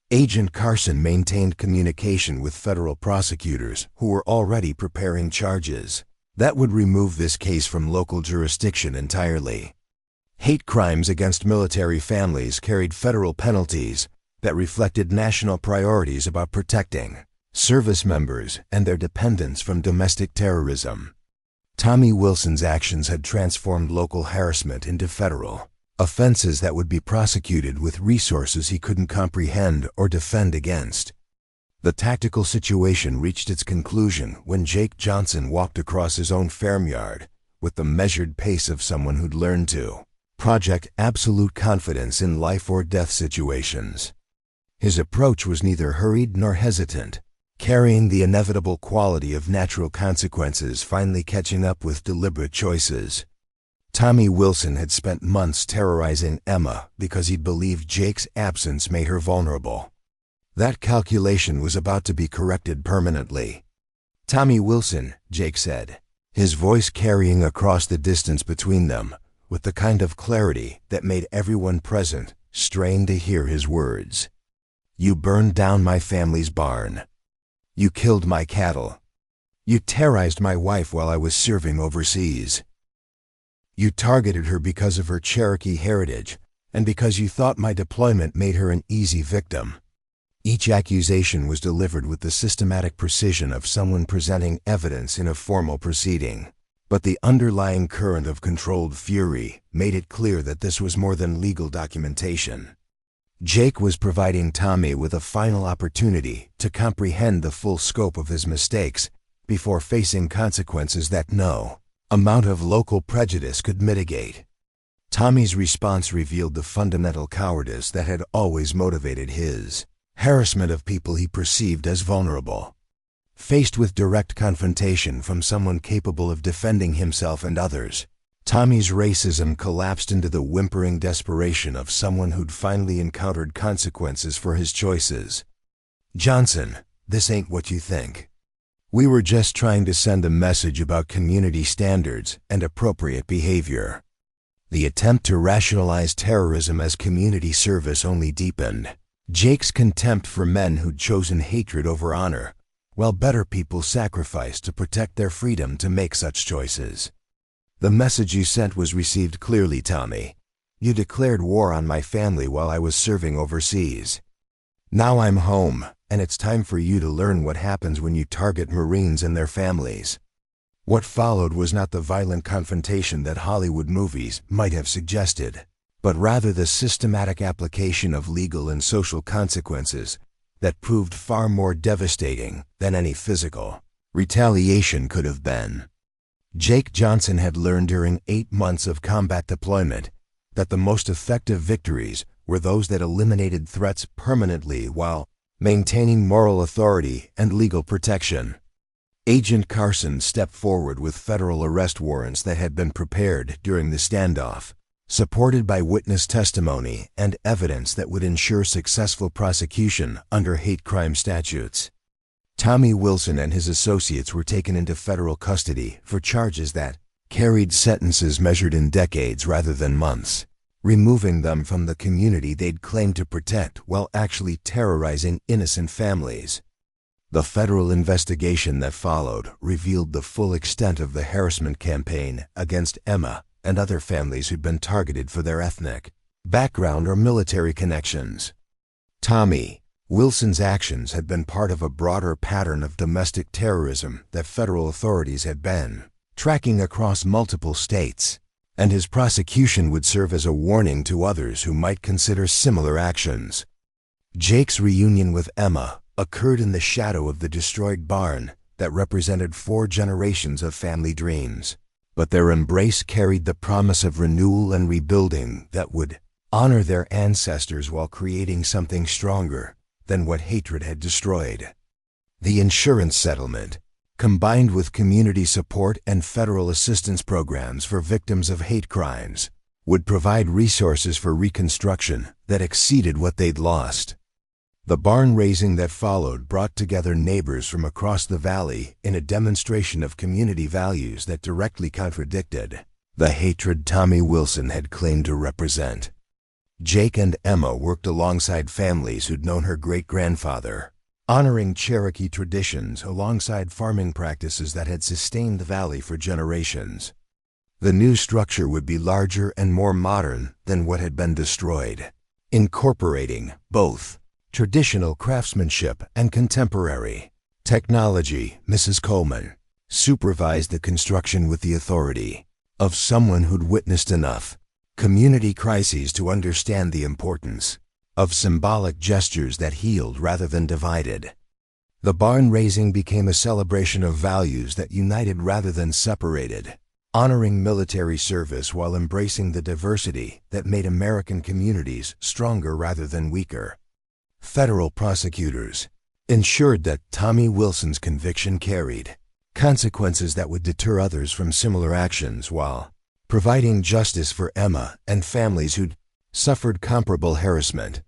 Agent Carson maintained communication with federal prosecutors who were already preparing charges that would remove this case from local jurisdiction entirely. Hate crimes against military families carried federal penalties that reflected national priorities about protecting service members and their dependents from domestic terrorism. Tommy Wilson's actions had transformed local harassment into federal offenses that would be prosecuted with resources he couldn't comprehend or defend against. The tactical situation reached its conclusion when Jake Johnson walked across his own farmyard with the measured pace of someone who'd learned to project absolute confidence in life or death situations. His approach was neither hurried nor hesitant, carrying the inevitable quality of natural consequences finally catching up with deliberate choices. Tommy Wilson had spent months terrorizing Emma because he'd believed Jake's absence made her vulnerable. That calculation was about to be corrected permanently. "Tommy Wilson," Jake said, his voice carrying across the distance between them with the kind of clarity that made everyone present strain to hear his words. "You burned down my family's barn. You killed my cattle. You terrorized my wife while I was serving overseas. You targeted her because of her Cherokee heritage and because you thought my deployment made her an easy victim." Each accusation was delivered with the systematic precision of someone presenting evidence in a formal proceeding. But the underlying current of controlled fury made it clear that this was more than legal documentation. Jake was providing Tommy with a final opportunity to comprehend the full scope of his mistakes before facing consequences that no amount of local prejudice could mitigate. Tommy's response revealed the fundamental cowardice that had always motivated his harassment of people he perceived as vulnerable. Faced with direct confrontation from someone capable of defending himself and others, Tommy's racism collapsed into the whimpering desperation of someone who'd finally encountered consequences for his choices. "Johnson, this ain't what you think. We were just trying to send a message about community standards and appropriate behavior." The attempt to rationalize terrorism as community service only deepened Jake's contempt for men who'd chosen hatred over honor, while better people sacrificed to protect their freedom to make such choices. "The message you sent was received clearly, Tommy. You declared war on my family while I was serving overseas. Now I'm home, and it's time for you to learn what happens when you target Marines and their families." What followed was not the violent confrontation that Hollywood movies might have suggested, but rather the systematic application of legal and social consequences that proved far more devastating than any physical retaliation could have been. Jake Johnson had learned during 8 months of combat deployment that the most effective victories were those that eliminated threats permanently while maintaining moral authority and legal protection. Agent Carson stepped forward with federal arrest warrants that had been prepared during the standoff, supported by witness testimony and evidence that would ensure successful prosecution under hate crime statutes. Tommy Wilson and his associates were taken into federal custody for charges that carried sentences measured in decades rather than months, removing them from the community they'd claimed to protect while actually terrorizing innocent families. The federal investigation that followed revealed the full extent of the harassment campaign against Emma and other families who'd been targeted for their ethnic background or military connections. Tommy Wilson's actions had been part of a broader pattern of domestic terrorism that federal authorities had been tracking across multiple states, and his prosecution would serve as a warning to others who might consider similar actions. Jake's reunion with Emma occurred in the shadow of the destroyed barn that represented 4 generations of family dreams. But their embrace carried the promise of renewal and rebuilding that would honor their ancestors while creating something stronger than what hatred had destroyed. The insurance settlement, combined with community support and federal assistance programs for victims of hate crimes, would provide resources for reconstruction that exceeded what they'd lost. The barn raising that followed brought together neighbors from across the valley in a demonstration of community values that directly contradicted the hatred Tommy Wilson had claimed to represent. Jake and Emma worked alongside families who'd known her great-grandfather, honoring Cherokee traditions alongside farming practices that had sustained the valley for generations. The new structure would be larger and more modern than what had been destroyed, incorporating both traditional craftsmanship and contemporary technology. Mrs. Coleman supervised the construction with the authority of someone who'd witnessed enough community crises to understand the importance of symbolic gestures that healed rather than divided. The barn raising became a celebration of values that united rather than separated, honoring military service while embracing the diversity that made American communities stronger rather than weaker. Federal prosecutors ensured that Tommy Wilson's conviction carried consequences that would deter others from similar actions while providing justice for Emma and families who'd suffered comparable harassment.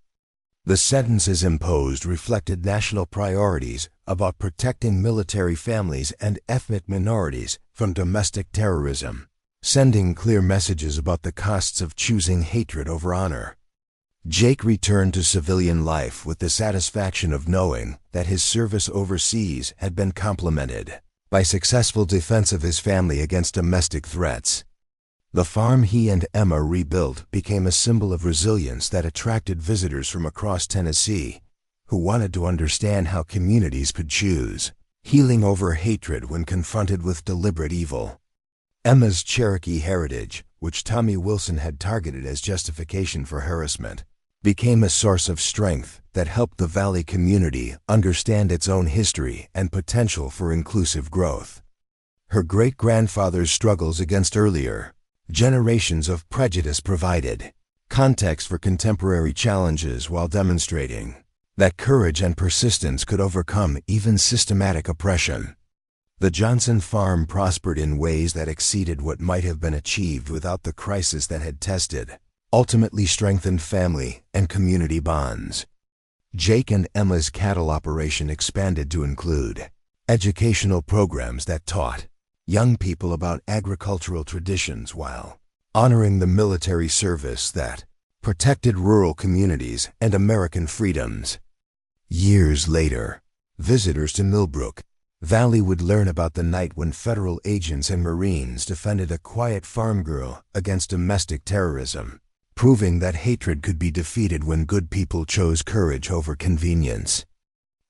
The sentences imposed reflected national priorities about protecting military families and ethnic minorities from domestic terrorism, sending clear messages about the costs of choosing hatred over honor. Jake returned to civilian life with the satisfaction of knowing that his service overseas had been complemented by successful defense of his family against domestic threats. The farm he and Emma rebuilt became a symbol of resilience that attracted visitors from across Tennessee who wanted to understand how communities could choose healing over hatred when confronted with deliberate evil. Emma's Cherokee heritage, which Tommy Wilson had targeted as justification for harassment, became a source of strength that helped the Valley community understand its own history and potential for inclusive growth. Her great-grandfather's struggles against earlier generations of prejudice provided context for contemporary challenges while demonstrating that courage and persistence could overcome even systematic oppression. The Johnson farm prospered in ways that exceeded what might have been achieved without the crisis that had tested, ultimately strengthened family and community bonds. Jake and Emma's cattle operation expanded to include educational programs that taught young people about agricultural traditions while honoring the military service that protected rural communities and American freedoms. Years later, visitors to Millbrook Valley would learn about the night when federal agents and Marines defended a quiet farm girl against domestic terrorism, proving that hatred could be defeated when good people chose courage over convenience.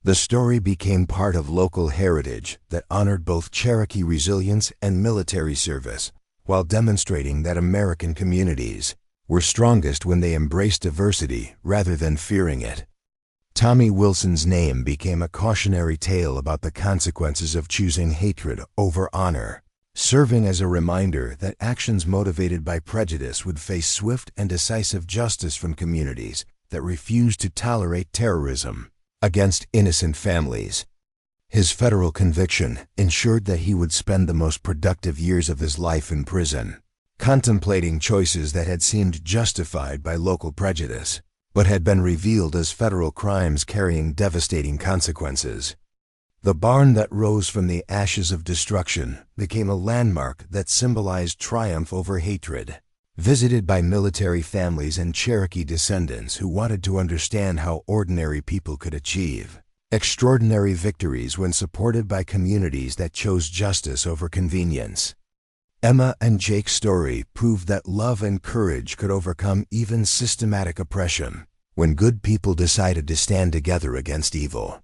The story became part of local heritage that honored both Cherokee resilience and military service, while demonstrating that American communities were strongest when they embraced diversity rather than fearing it. Tommy Wilson's name became a cautionary tale about the consequences of choosing hatred over honor, serving as a reminder that actions motivated by prejudice would face swift and decisive justice from communities that refused to tolerate terrorism against innocent families. His federal conviction ensured that he would spend the most productive years of his life in prison, contemplating choices that had seemed justified by local prejudice, but had been revealed as federal crimes carrying devastating consequences. The barn that rose from the ashes of destruction became a landmark that symbolized triumph over hatred, visited by military families and Cherokee descendants who wanted to understand how ordinary people could achieve extraordinary victories when supported by communities that chose justice over convenience. Emma and Jake's story proved that love and courage could overcome even systematic oppression when good people decided to stand together against evil.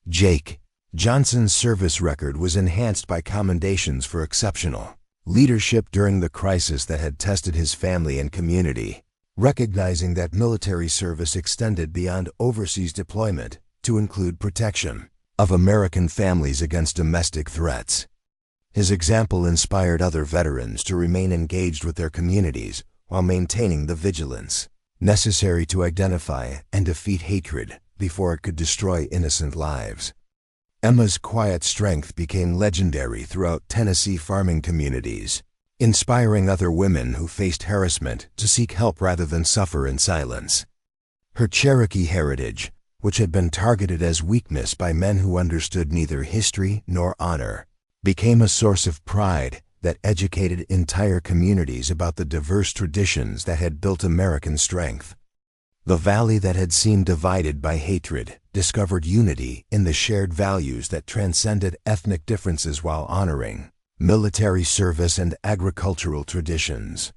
Jake Johnson's service record was enhanced by commendations for exceptional leadership during the crisis that had tested his family and community, recognizing that military service extended beyond overseas deployment to include protection of American families against domestic threats. His example inspired other veterans to remain engaged with their communities while maintaining the vigilance necessary to identify and defeat hatred before it could destroy innocent lives. Emma's quiet strength became legendary throughout Tennessee farming communities, inspiring other women who faced harassment to seek help rather than suffer in silence. Her Cherokee heritage, which had been targeted as weakness by men who understood neither history nor honor, became a source of pride that educated entire communities about the diverse traditions that had built American strength. The valley that had seemed divided by hatred discovered unity in the shared values that transcended ethnic differences while honoring military service and agricultural traditions.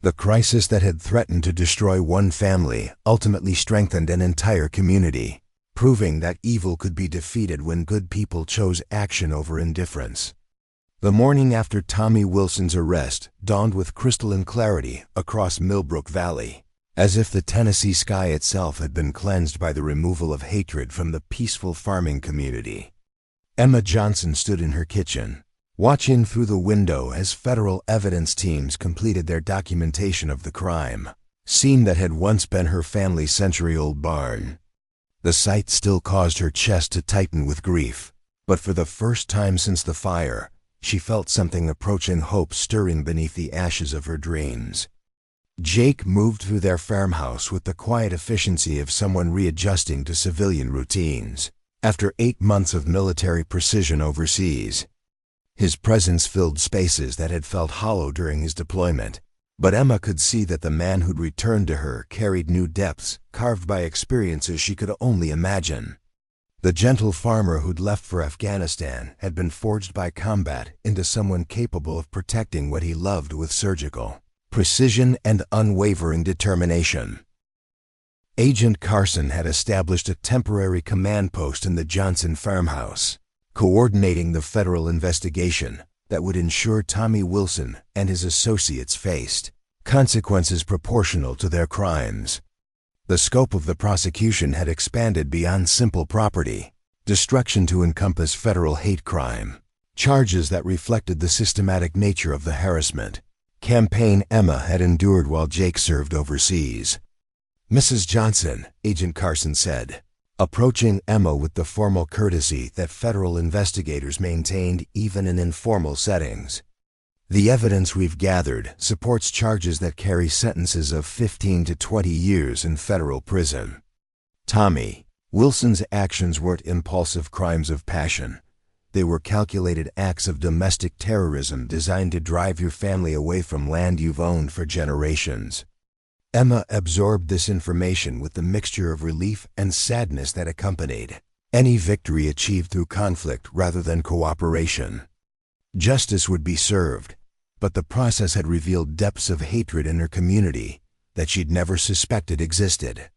The crisis that had threatened to destroy one family ultimately strengthened an entire community, proving that evil could be defeated when good people chose action over indifference. The morning after Tommy Wilson's arrest dawned with crystalline clarity across Millbrook Valley, as if the Tennessee sky itself had been cleansed by the removal of hatred from the peaceful farming community. Emma Johnson stood in her kitchen, watching through the window as federal evidence teams completed their documentation of the crime scene that had once been her family's century-old barn. The sight still caused her chest to tighten with grief, but for the first time since the fire, she felt something approaching hope stirring beneath the ashes of her dreams. Jake moved through their farmhouse with the quiet efficiency of someone readjusting to civilian routines after 8 months of military precision overseas. His presence filled spaces that had felt hollow during his deployment. But Emma could see that the man who'd returned to her carried new depths, carved by experiences she could only imagine. The gentle farmer who'd left for Afghanistan had been forged by combat into someone capable of protecting what he loved with surgical precision and unwavering determination. Agent Carson had established a temporary command post in the Johnson farmhouse, coordinating the federal investigation that would ensure Tommy Wilson and his associates faced consequences proportional to their crimes. The scope of the prosecution had expanded beyond simple property destruction to encompass federal hate crime, charges that reflected the systematic nature of the harassment campaign Emma had endured while Jake served overseas. "Mrs. Johnson," Agent Carson said, approaching Emma with the formal courtesy that federal investigators maintained even in informal settings. "The evidence we've gathered supports charges that carry sentences of 15 to 20 years in federal prison." Tommy Wilson's actions weren't impulsive crimes of passion. They were calculated acts of domestic terrorism designed to drive your family away from land you've owned for generations. Emma absorbed this information with the mixture of relief and sadness that accompanied any victory achieved through conflict rather than cooperation. Justice would be served, but the process had revealed depths of hatred in her community that she'd never suspected existed.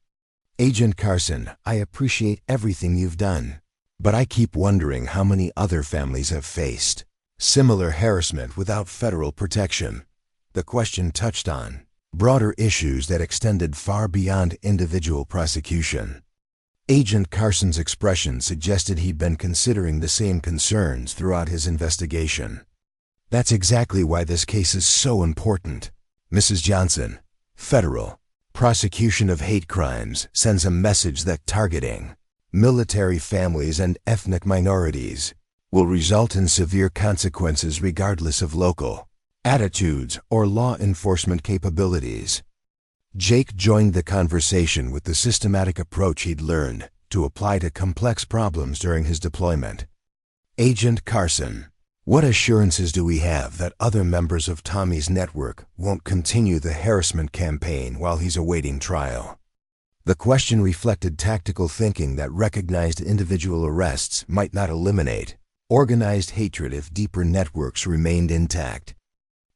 "Agent Carson, I appreciate everything you've done, but I keep wondering how many other families have faced similar harassment without federal protection." The question touched on broader issues that extended far beyond individual prosecution. Agent Carson's expression suggested he'd been considering the same concerns throughout his investigation. "That's exactly why this case is so important. Mrs. Johnson, federal prosecution of hate crimes sends a message that targeting military families and ethnic minorities will result in severe consequences regardless of local attitudes or law enforcement capabilities." Jake joined the conversation with the systematic approach he'd learned to apply to complex problems during his deployment. "Agent Carson, what assurances do we have that other members of Tommy's network won't continue the harassment campaign while he's awaiting trial?" The question reflected tactical thinking that recognized individual arrests might not eliminate organized hatred if deeper networks remained intact.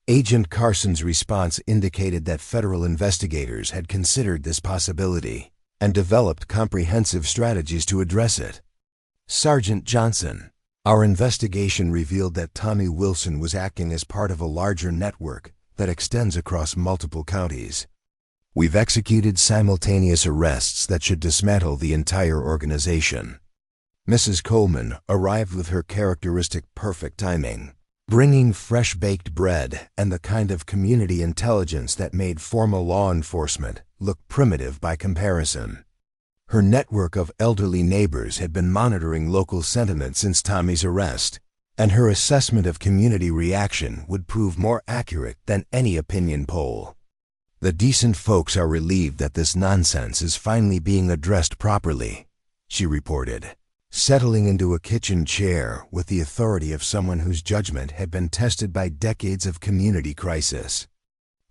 Agent Carson's response indicated that federal investigators had considered this possibility and developed comprehensive strategies to address it. "Sergeant Johnson, our investigation revealed that Tommy Wilson was acting as part of a larger network that extends across multiple counties. We've executed simultaneous arrests that should dismantle the entire organization." Mrs. Coleman arrived with her characteristic perfect timing, bringing fresh-baked bread and the kind of community intelligence that made formal law enforcement look primitive by comparison. Her network of elderly neighbors had been monitoring local sentiment since Tommy's arrest, and her assessment of community reaction would prove more accurate than any opinion poll. "The decent folks are relieved that this nonsense is finally being addressed properly," she reported, settling into a kitchen chair with the authority of someone whose judgment had been tested by decades of community crisis.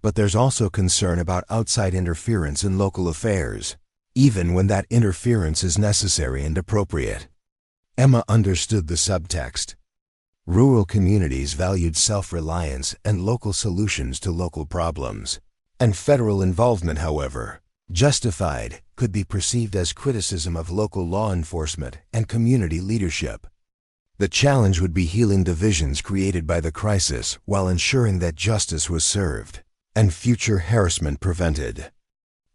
"But there's also concern about outside interference in local affairs, even when that interference is necessary and appropriate." Emma understood the subtext. Rural communities valued self-reliance and local solutions to local problems, and federal involvement, however justified, could be perceived as criticism of local law enforcement and community leadership. The challenge would be healing divisions created by the crisis while ensuring that justice was served and future harassment prevented.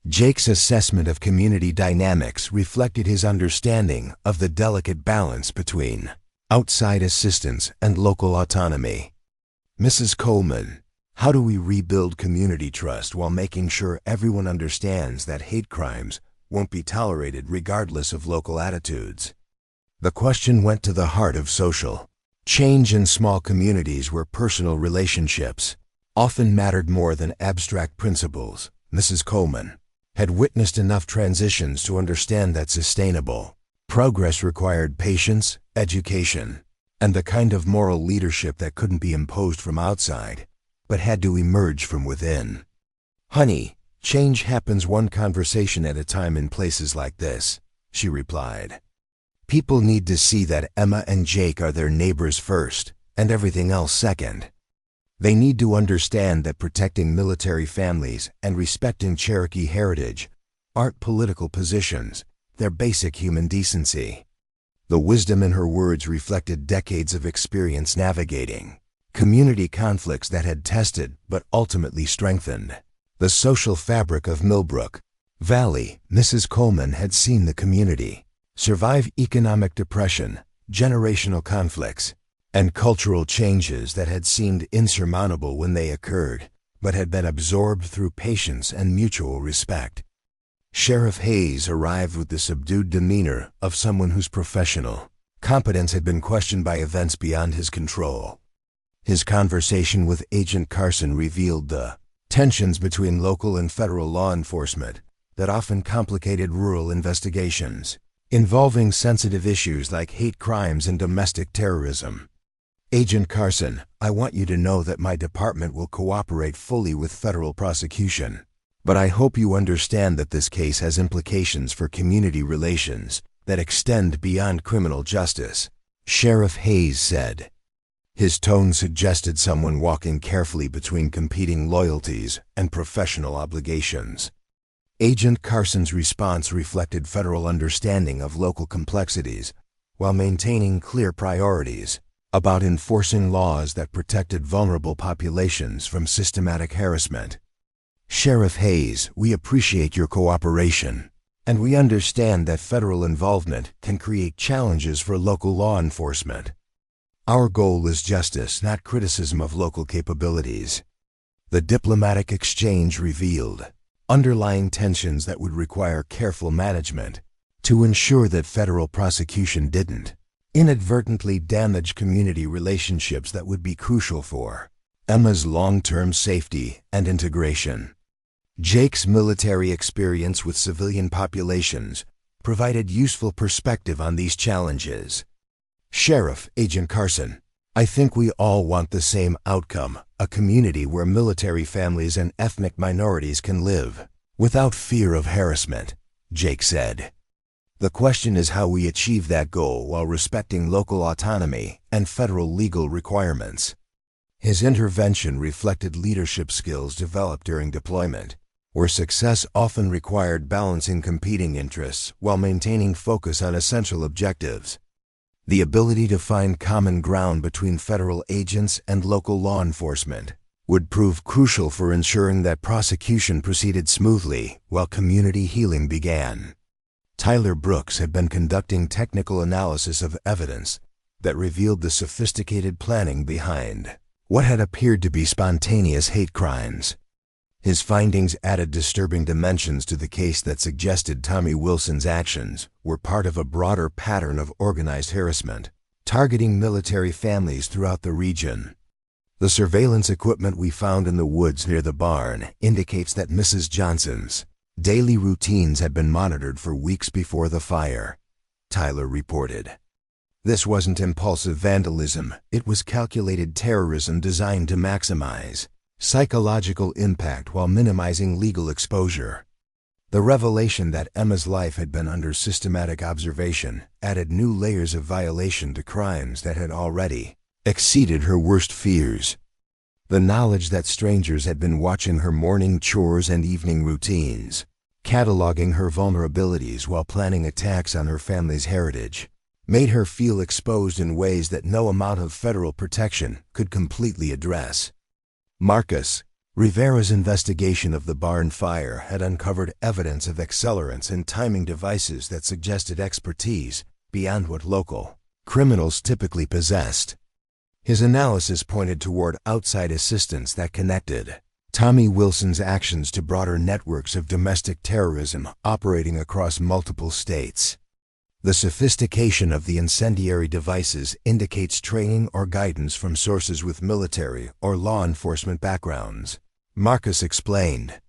Jake's assessment of community dynamics reflected his understanding of the delicate balance between outside assistance and local autonomy. "Mrs. Coleman, how do we rebuild community trust while making sure everyone understands that hate crimes won't be tolerated regardless of local attitudes?" The question went to the heart of social change in small communities where personal relationships often mattered more than abstract principles. Mrs. Coleman had witnessed enough transitions to understand that sustainable progress required patience, education, and the kind of moral leadership that couldn't be imposed from outside, but had to emerge from within. "Honey, change happens one conversation at a time in places like this," she replied. "People need to see that Emma and Jake are their neighbors first, and everything else second. They need to understand that protecting military families and respecting Cherokee heritage aren't political positions, they're basic human decency." The wisdom in her words reflected decades of experience navigating community conflicts that had tested but ultimately strengthened the social fabric of Millbrook Valley. Mrs. Coleman had seen the community survive economic depression, generational conflicts, and cultural changes that had seemed insurmountable when they occurred, but had been absorbed through patience and mutual respect. Sheriff Hayes arrived with the subdued demeanor of someone whose professional competence had been questioned by events beyond his control. His conversation with Agent Carson revealed the tensions between local and federal law enforcement that often complicated rural investigations, involving sensitive issues like hate crimes and domestic terrorism. "Agent Carson, I want you to know that my department will cooperate fully with federal prosecution. But I hope you understand that this case has implications for community relations that extend beyond criminal justice," Sheriff Hayes said. His tone suggested someone walking carefully between competing loyalties and professional obligations. Agent Carson's response reflected federal understanding of local complexities while maintaining clear priorities about enforcing laws that protected vulnerable populations from systematic harassment. "Sheriff Hayes, we appreciate your cooperation, and we understand that federal involvement can create challenges for local law enforcement. Our goal is justice, not criticism of local capabilities." The diplomatic exchange revealed underlying tensions that would require careful management to ensure that federal prosecution didn't inadvertently damage community relationships that would be crucial for Emma's long-term safety and integration. Jake's military experience with civilian populations provided useful perspective on these challenges. "Sheriff, Agent Carson, I think we all want the same outcome, a community where military families and ethnic minorities can live without fear of harassment," Jake said. "The question is how we achieve that goal while respecting local autonomy and federal legal requirements." His intervention reflected leadership skills developed during deployment, where success often required balancing competing interests while maintaining focus on essential objectives. The ability to find common ground between federal agents and local law enforcement would prove crucial for ensuring that prosecution proceeded smoothly while community healing began. Tyler Brooks had been conducting technical analysis of evidence that revealed the sophisticated planning behind what had appeared to be spontaneous hate crimes. His findings added disturbing dimensions to the case that suggested Tommy Wilson's actions were part of a broader pattern of organized harassment, targeting military families throughout the region. The surveillance equipment we found in the woods near the barn indicates that Mrs. Johnson's daily routines had been monitored for weeks before the fire, Tyler reported. This wasn't impulsive vandalism, it was calculated terrorism designed to maximize psychological impact while minimizing legal exposure. The revelation that Emma's life had been under systematic observation added new layers of violation to crimes that had already exceeded her worst fears. The knowledge that strangers had been watching her morning chores and evening routines, cataloging her vulnerabilities while planning attacks on her family's heritage, made her feel exposed in ways that no amount of federal protection could completely address. Marcus Rivera's investigation of the barn fire had uncovered evidence of accelerants and timing devices that suggested expertise beyond what local criminals typically possessed. His analysis pointed toward outside assistance that connected Tommy Wilson's actions to broader networks of domestic terrorism operating across multiple states. The sophistication of the incendiary devices indicates training or guidance from sources with military or law enforcement backgrounds, Marcus explained.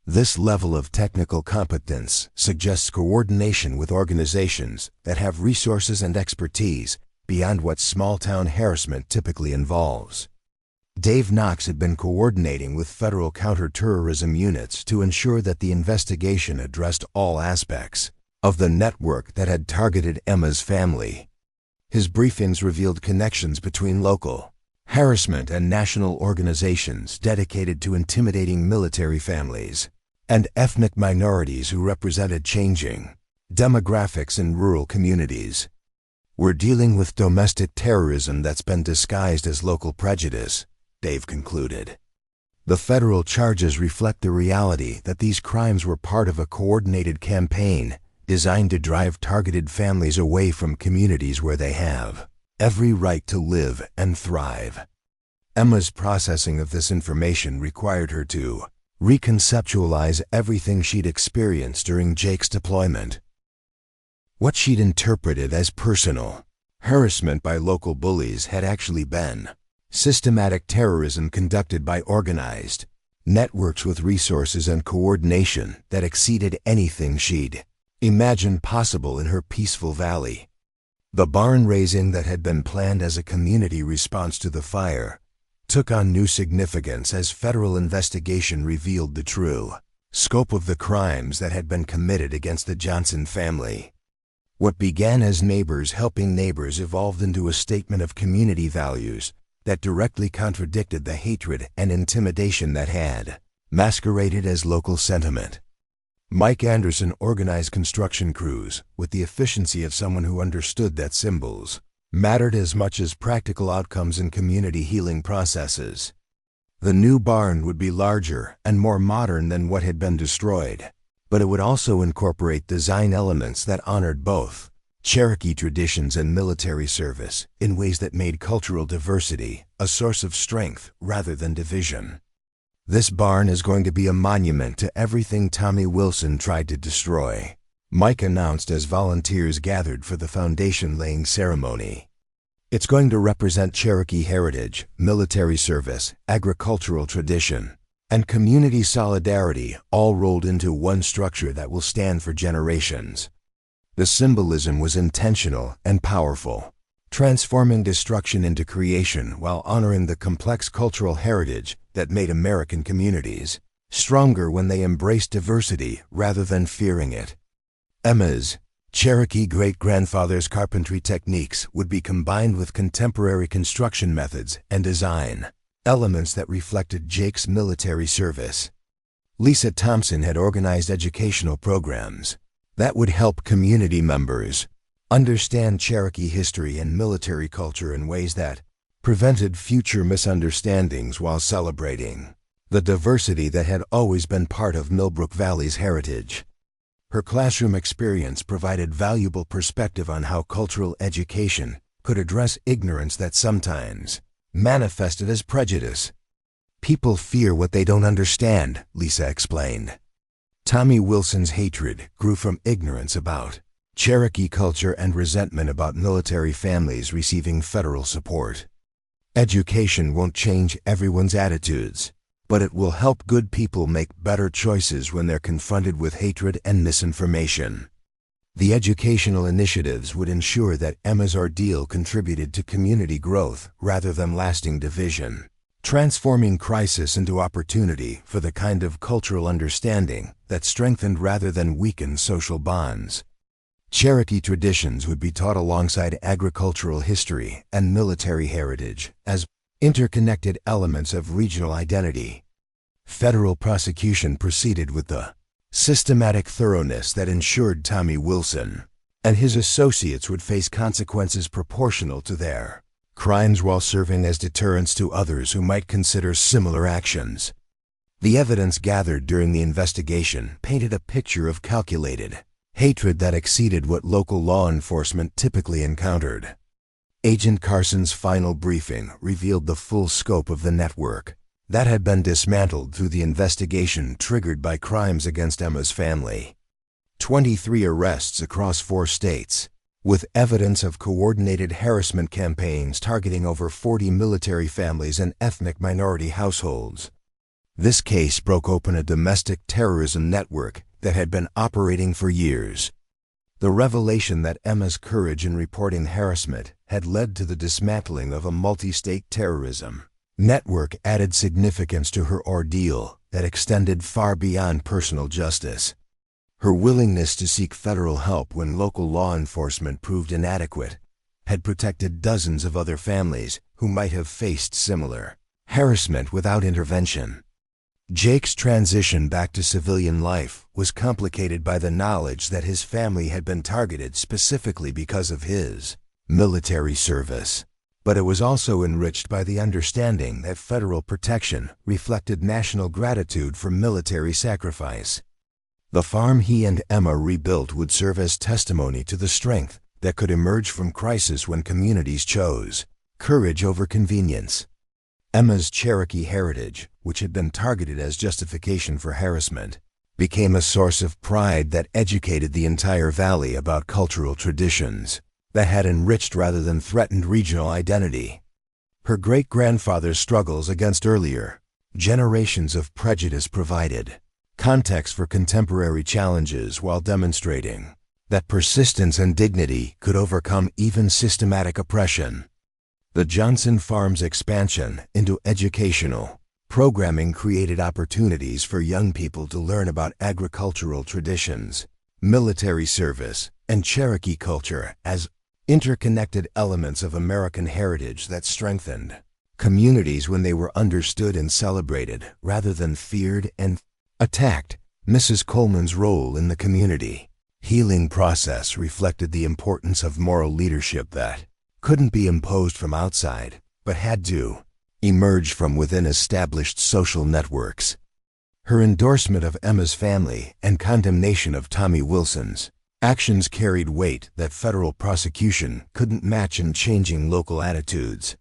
This level of technical competence suggests coordination with organizations that have resources and expertise beyond what small-town harassment typically involves. Dave Knox had been coordinating with federal counterterrorism units to ensure that the investigation addressed all aspects of the network that had targeted Emma's family. His briefings revealed connections between local harassment and national organizations dedicated to intimidating military families and ethnic minorities who represented changing demographics in rural communities. "We're dealing with domestic terrorism that's been disguised as local prejudice," Dave concluded. The federal charges reflect the reality that these crimes were part of a coordinated campaign designed to drive targeted families away from communities where they have every right to live and thrive. Emma's processing of this information required her to reconceptualize everything she'd experienced during Jake's deployment. What she'd interpreted as personal harassment by local bullies had actually been systematic terrorism conducted by organized networks with resources and coordination that exceeded anything she'd imagined possible in her peaceful valley. The barn raising that had been planned as a community response to the fire took on new significance as federal investigation revealed the true scope of the crimes that had been committed against the Johnson family. What began as neighbors helping neighbors evolved into a statement of community values that directly contradicted the hatred and intimidation that had masqueraded as local sentiment. Mike Anderson organized construction crews with the efficiency of someone who understood that symbols mattered as much as practical outcomes in community healing processes. The new barn would be larger and more modern than what had been destroyed, but it would also incorporate design elements that honored both Cherokee traditions and military service in ways that made cultural diversity a source of strength rather than division. "This barn is going to be a monument to everything Tommy Wilson tried to destroy," Mike announced as volunteers gathered for the foundation-laying ceremony. "It's going to represent Cherokee heritage, military service, agricultural tradition, and community solidarity all rolled into one structure that will stand for generations." The symbolism was intentional and powerful, transforming destruction into creation while honoring the complex cultural heritage that made American communities stronger when they embraced diversity rather than fearing it. Emma's Cherokee great-grandfather's carpentry techniques would be combined with contemporary construction methods and design elements that reflected Jake's military service. Lisa Thompson had organized educational programs that would help community members understand Cherokee history and military culture in ways that prevented future misunderstandings while celebrating the diversity that had always been part of Millbrook Valley's heritage. Her classroom experience provided valuable perspective on how cultural education could address ignorance that sometimes manifested as prejudice. "People fear what they don't understand," Lisa explained. Tommy Wilson's hatred grew from ignorance about Cherokee culture and resentment about military families receiving federal support. "Education won't change everyone's attitudes, but it will help good people make better choices when they're confronted with hatred and misinformation." The educational initiatives would ensure that Emma's ordeal contributed to community growth rather than lasting division, transforming crisis into opportunity for the kind of cultural understanding that strengthened rather than weakened social bonds. Cherokee traditions would be taught alongside agricultural history and military heritage as interconnected elements of regional identity. Federal prosecution proceeded with the systematic thoroughness that ensured Tommy Wilson and his associates would face consequences proportional to their crimes while serving as deterrents to others who might consider similar actions. The evidence gathered during the investigation painted a picture of calculated hatred that exceeded what local law enforcement typically encountered. Agent Carson's final briefing revealed the full scope of the network that had been dismantled through the investigation triggered by crimes against Emma's family. 23 arrests across 4 states, with evidence of coordinated harassment campaigns targeting over 40 military families and ethnic minority households. This case broke open a domestic terrorism network that had been operating for years. The revelation that Emma's courage in reporting harassment had led to the dismantling of a multi-state terrorism network added significance to her ordeal that extended far beyond personal justice. Her willingness to seek federal help when local law enforcement proved inadequate had protected dozens of other families who might have faced similar harassment without intervention. Jake's transition back to civilian life was complicated by the knowledge that his family had been targeted specifically because of his military service. But it was also enriched by the understanding that federal protection reflected national gratitude for military sacrifice. The farm he and Emma rebuilt would serve as testimony to the strength that could emerge from crisis when communities chose courage over convenience. Emma's Cherokee heritage, which had been targeted as justification for harassment, became a source of pride that educated the entire valley about cultural traditions that had enriched rather than threatened regional identity. Her great-grandfather's struggles against earlier generations of prejudice provided context for contemporary challenges while demonstrating that persistence and dignity could overcome even systematic oppression. The Johnson Farm's expansion into educational programming created opportunities for young people to learn about agricultural traditions, military service, and Cherokee culture as interconnected elements of American heritage that strengthened communities when they were understood and celebrated rather than feared and attacked. Mrs. Coleman's role in the community healing process reflected the importance of moral leadership that couldn't be imposed from outside, but had to emerge from within established social networks. Her endorsement of Emma's family and condemnation of Tommy Wilson's actions carried weight that federal prosecution couldn't match in changing local attitudes.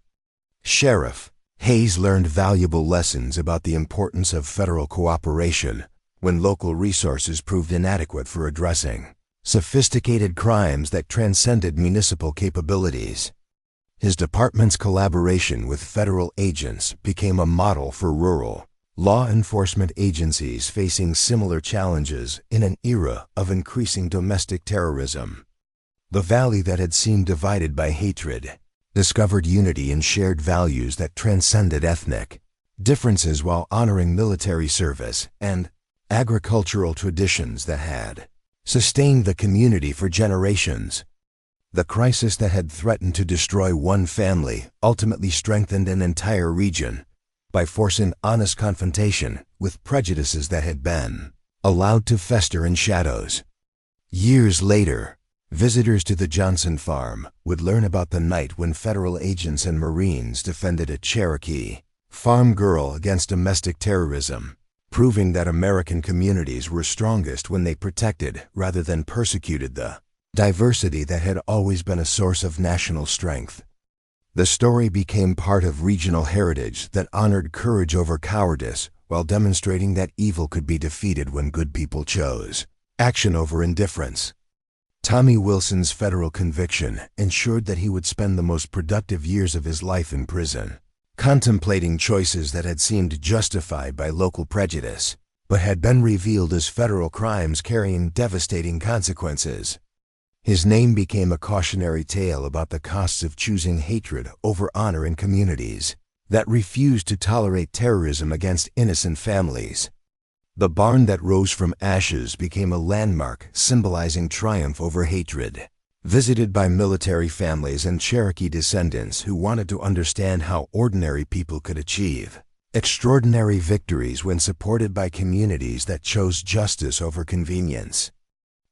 Sheriff Hayes learned valuable lessons about the importance of federal cooperation when local resources proved inadequate for addressing sophisticated crimes that transcended municipal capabilities. His department's collaboration with federal agents became a model for rural law enforcement agencies facing similar challenges in an era of increasing domestic terrorism. The valley that had seemed divided by hatred discovered unity in shared values that transcended ethnic differences while honoring military service and agricultural traditions that had sustained the community for generations. The crisis that had threatened to destroy one family ultimately strengthened an entire region by forcing honest confrontation with prejudices that had been allowed to fester in shadows. Years later, visitors to the Johnson farm would learn about the night when federal agents and Marines defended a Cherokee farm girl against domestic terrorism, proving that American communities were strongest when they protected rather than persecuted the diversity that had always been a source of national strength. The story became part of regional heritage that honored courage over cowardice while demonstrating that evil could be defeated when good people chose action over indifference. Tommy Wilson's federal conviction ensured that he would spend the most productive years of his life in prison, contemplating choices that had seemed justified by local prejudice, but had been revealed as federal crimes carrying devastating consequences. His name became a cautionary tale about the costs of choosing hatred over honor in communities that refused to tolerate terrorism against innocent families. The barn that rose from ashes became a landmark symbolizing triumph over hatred, visited by military families and Cherokee descendants who wanted to understand how ordinary people could achieve extraordinary victories when supported by communities that chose justice over convenience.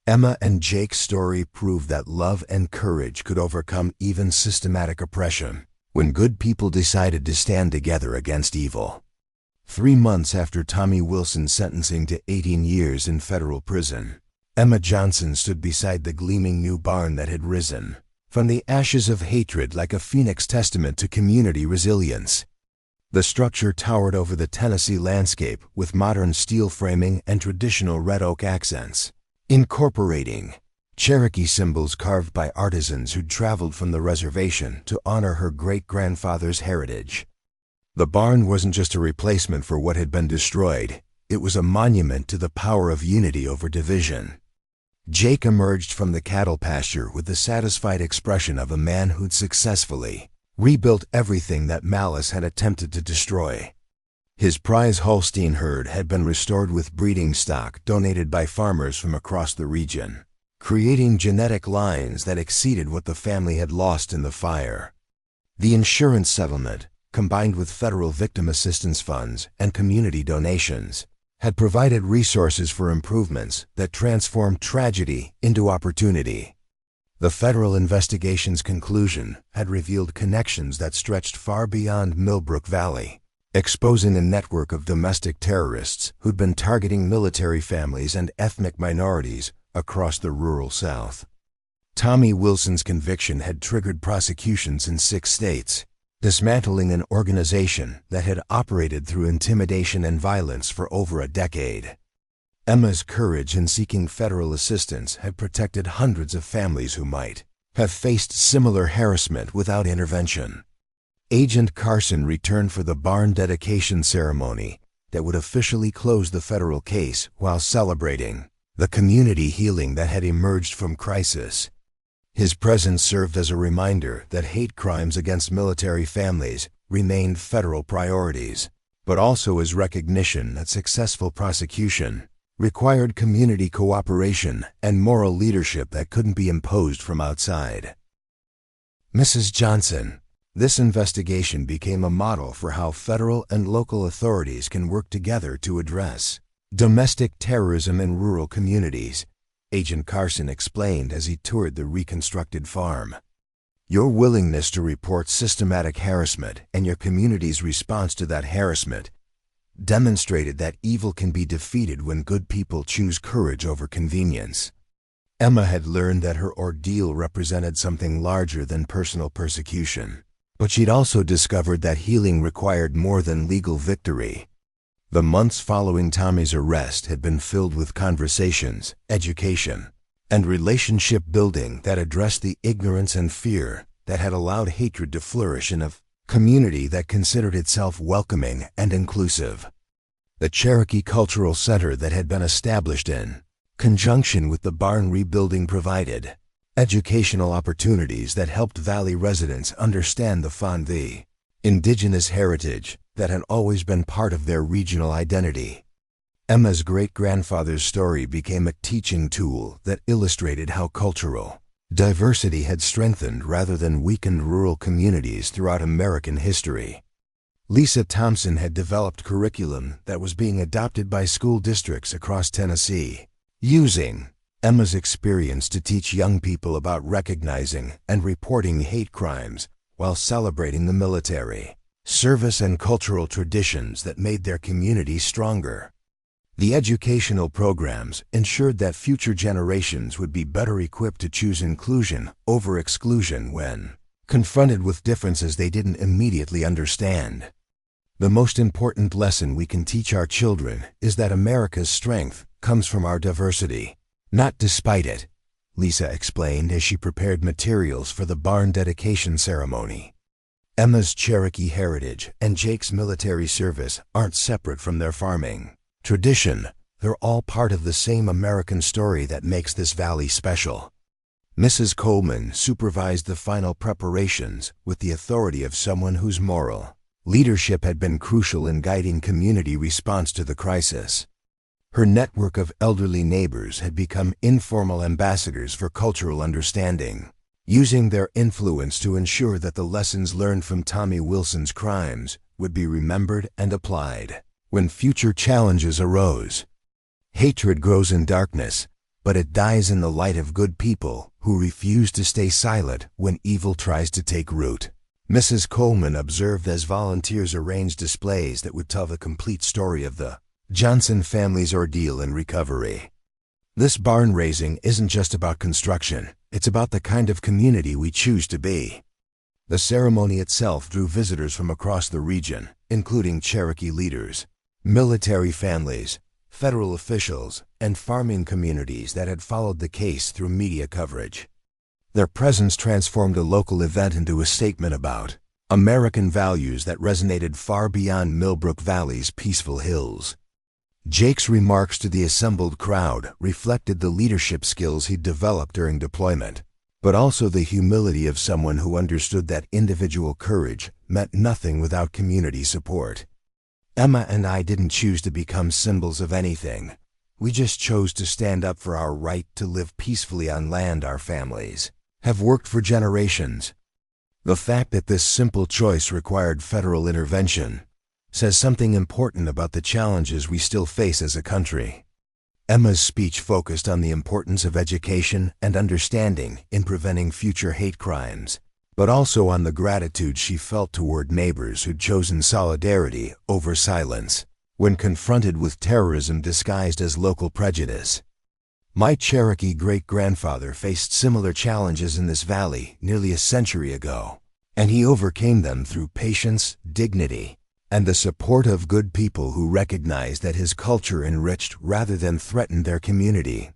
Emma and Jake's story proved that love and courage could overcome even systematic oppression when good people decided to stand together against evil. 3 months after Tommy Wilson's sentencing to 18 years in federal prison, Emma Johnson stood beside the gleaming new barn that had risen from the ashes of hatred like a phoenix testament to community resilience. The structure towered over the Tennessee landscape with modern steel framing and traditional red oak accents, incorporating Cherokee symbols carved by artisans who'd traveled from the reservation to honor her great-grandfather's heritage. The barn wasn't just a replacement for what had been destroyed, it was a monument to the power of unity over division. Jake emerged from the cattle pasture with the satisfied expression of a man who'd successfully rebuilt everything that malice had attempted to destroy. His prize Holstein herd had been restored with breeding stock donated by farmers from across the region, creating genetic lines that exceeded what the family had lost in the fire. The insurance settlement, combined with federal victim assistance funds and community donations, had provided resources for improvements that transformed tragedy into opportunity. The federal investigation's conclusion had revealed connections that stretched far beyond Millbrook Valley, exposing a network of domestic terrorists who'd been targeting military families and ethnic minorities across the rural South. Tommy Wilson's conviction had triggered prosecutions in 6 states, dismantling an organization that had operated through intimidation and violence for over a decade. Emma's courage in seeking federal assistance had protected hundreds of families who might have faced similar harassment without intervention. Agent Carson returned for the barn dedication ceremony that would officially close the federal case while celebrating the community healing that had emerged from crisis. His presence served as a reminder that hate crimes against military families remained federal priorities, but also as recognition that successful prosecution required community cooperation and moral leadership that couldn't be imposed from outside. Mrs. Johnson, this investigation became a model for how federal and local authorities can work together to address domestic terrorism in rural communities, Agent Carson explained as he toured the reconstructed farm. Your willingness to report systematic harassment and your community's response to that harassment demonstrated that evil can be defeated when good people choose courage over convenience. Emma had learned that her ordeal represented something larger than personal persecution, but she'd also discovered that healing required more than legal victory. The months following Tommy's arrest had been filled with conversations, education, and relationship building that addressed the ignorance and fear that had allowed hatred to flourish in a community that considered itself welcoming and inclusive. The Cherokee Cultural Center that had been established in conjunction with the barn rebuilding provided educational opportunities that helped Valley residents understand the Fondly indigenous heritage that had always been part of their regional identity. Emma's great-grandfather's story became a teaching tool that illustrated how cultural diversity had strengthened rather than weakened rural communities throughout American history. Lisa Thompson had developed curriculum that was being adopted by school districts across Tennessee, using Emma's experience to teach young people about recognizing and reporting hate crimes while celebrating the military service and cultural traditions that made their community stronger. The educational programs ensured that future generations would be better equipped to choose inclusion over exclusion when confronted with differences they didn't immediately understand. The most important lesson we can teach our children is that America's strength comes from our diversity, not despite it, Lisa explained as she prepared materials for the barn dedication ceremony. Emma's Cherokee heritage and Jake's military service aren't separate from their farming tradition. They're all part of the same American story that makes this valley special. Mrs. Coleman supervised the final preparations with the authority of someone whose moral leadership had been crucial in guiding community response to the crisis. Her network of elderly neighbors had become informal ambassadors for cultural understanding, using their influence to ensure that the lessons learned from Tommy Wilson's crimes would be remembered and applied when future challenges arose. Hatred grows in darkness, but it dies in the light of good people who refuse to stay silent when evil tries to take root, Mrs. Coleman observed as volunteers arranged displays that would tell the complete story of the Johnson family's ordeal and recovery. This barn raising isn't just about construction, it's about the kind of community we choose to be. The ceremony itself drew visitors from across the region, including Cherokee leaders, military families, federal officials, and farming communities that had followed the case through media coverage. Their presence transformed a local event into a statement about American values that resonated far beyond Millbrook Valley's peaceful hills. Jake's remarks to the assembled crowd reflected the leadership skills he'd developed during deployment, but also the humility of someone who understood that individual courage meant nothing without community support. Emma and I didn't choose to become symbols of anything. We just chose to stand up for our right to live peacefully on land our families have worked for generations. The fact that this simple choice required federal intervention says something important about the challenges we still face as a country. Emma's speech focused on the importance of education and understanding in preventing future hate crimes, but also on the gratitude she felt toward neighbors who'd chosen solidarity over silence when confronted with terrorism disguised as local prejudice. My Cherokee great-grandfather faced similar challenges in this valley nearly a century ago, and he overcame them through patience, dignity, and the support of good people who recognized that his culture enriched rather than threatened their community.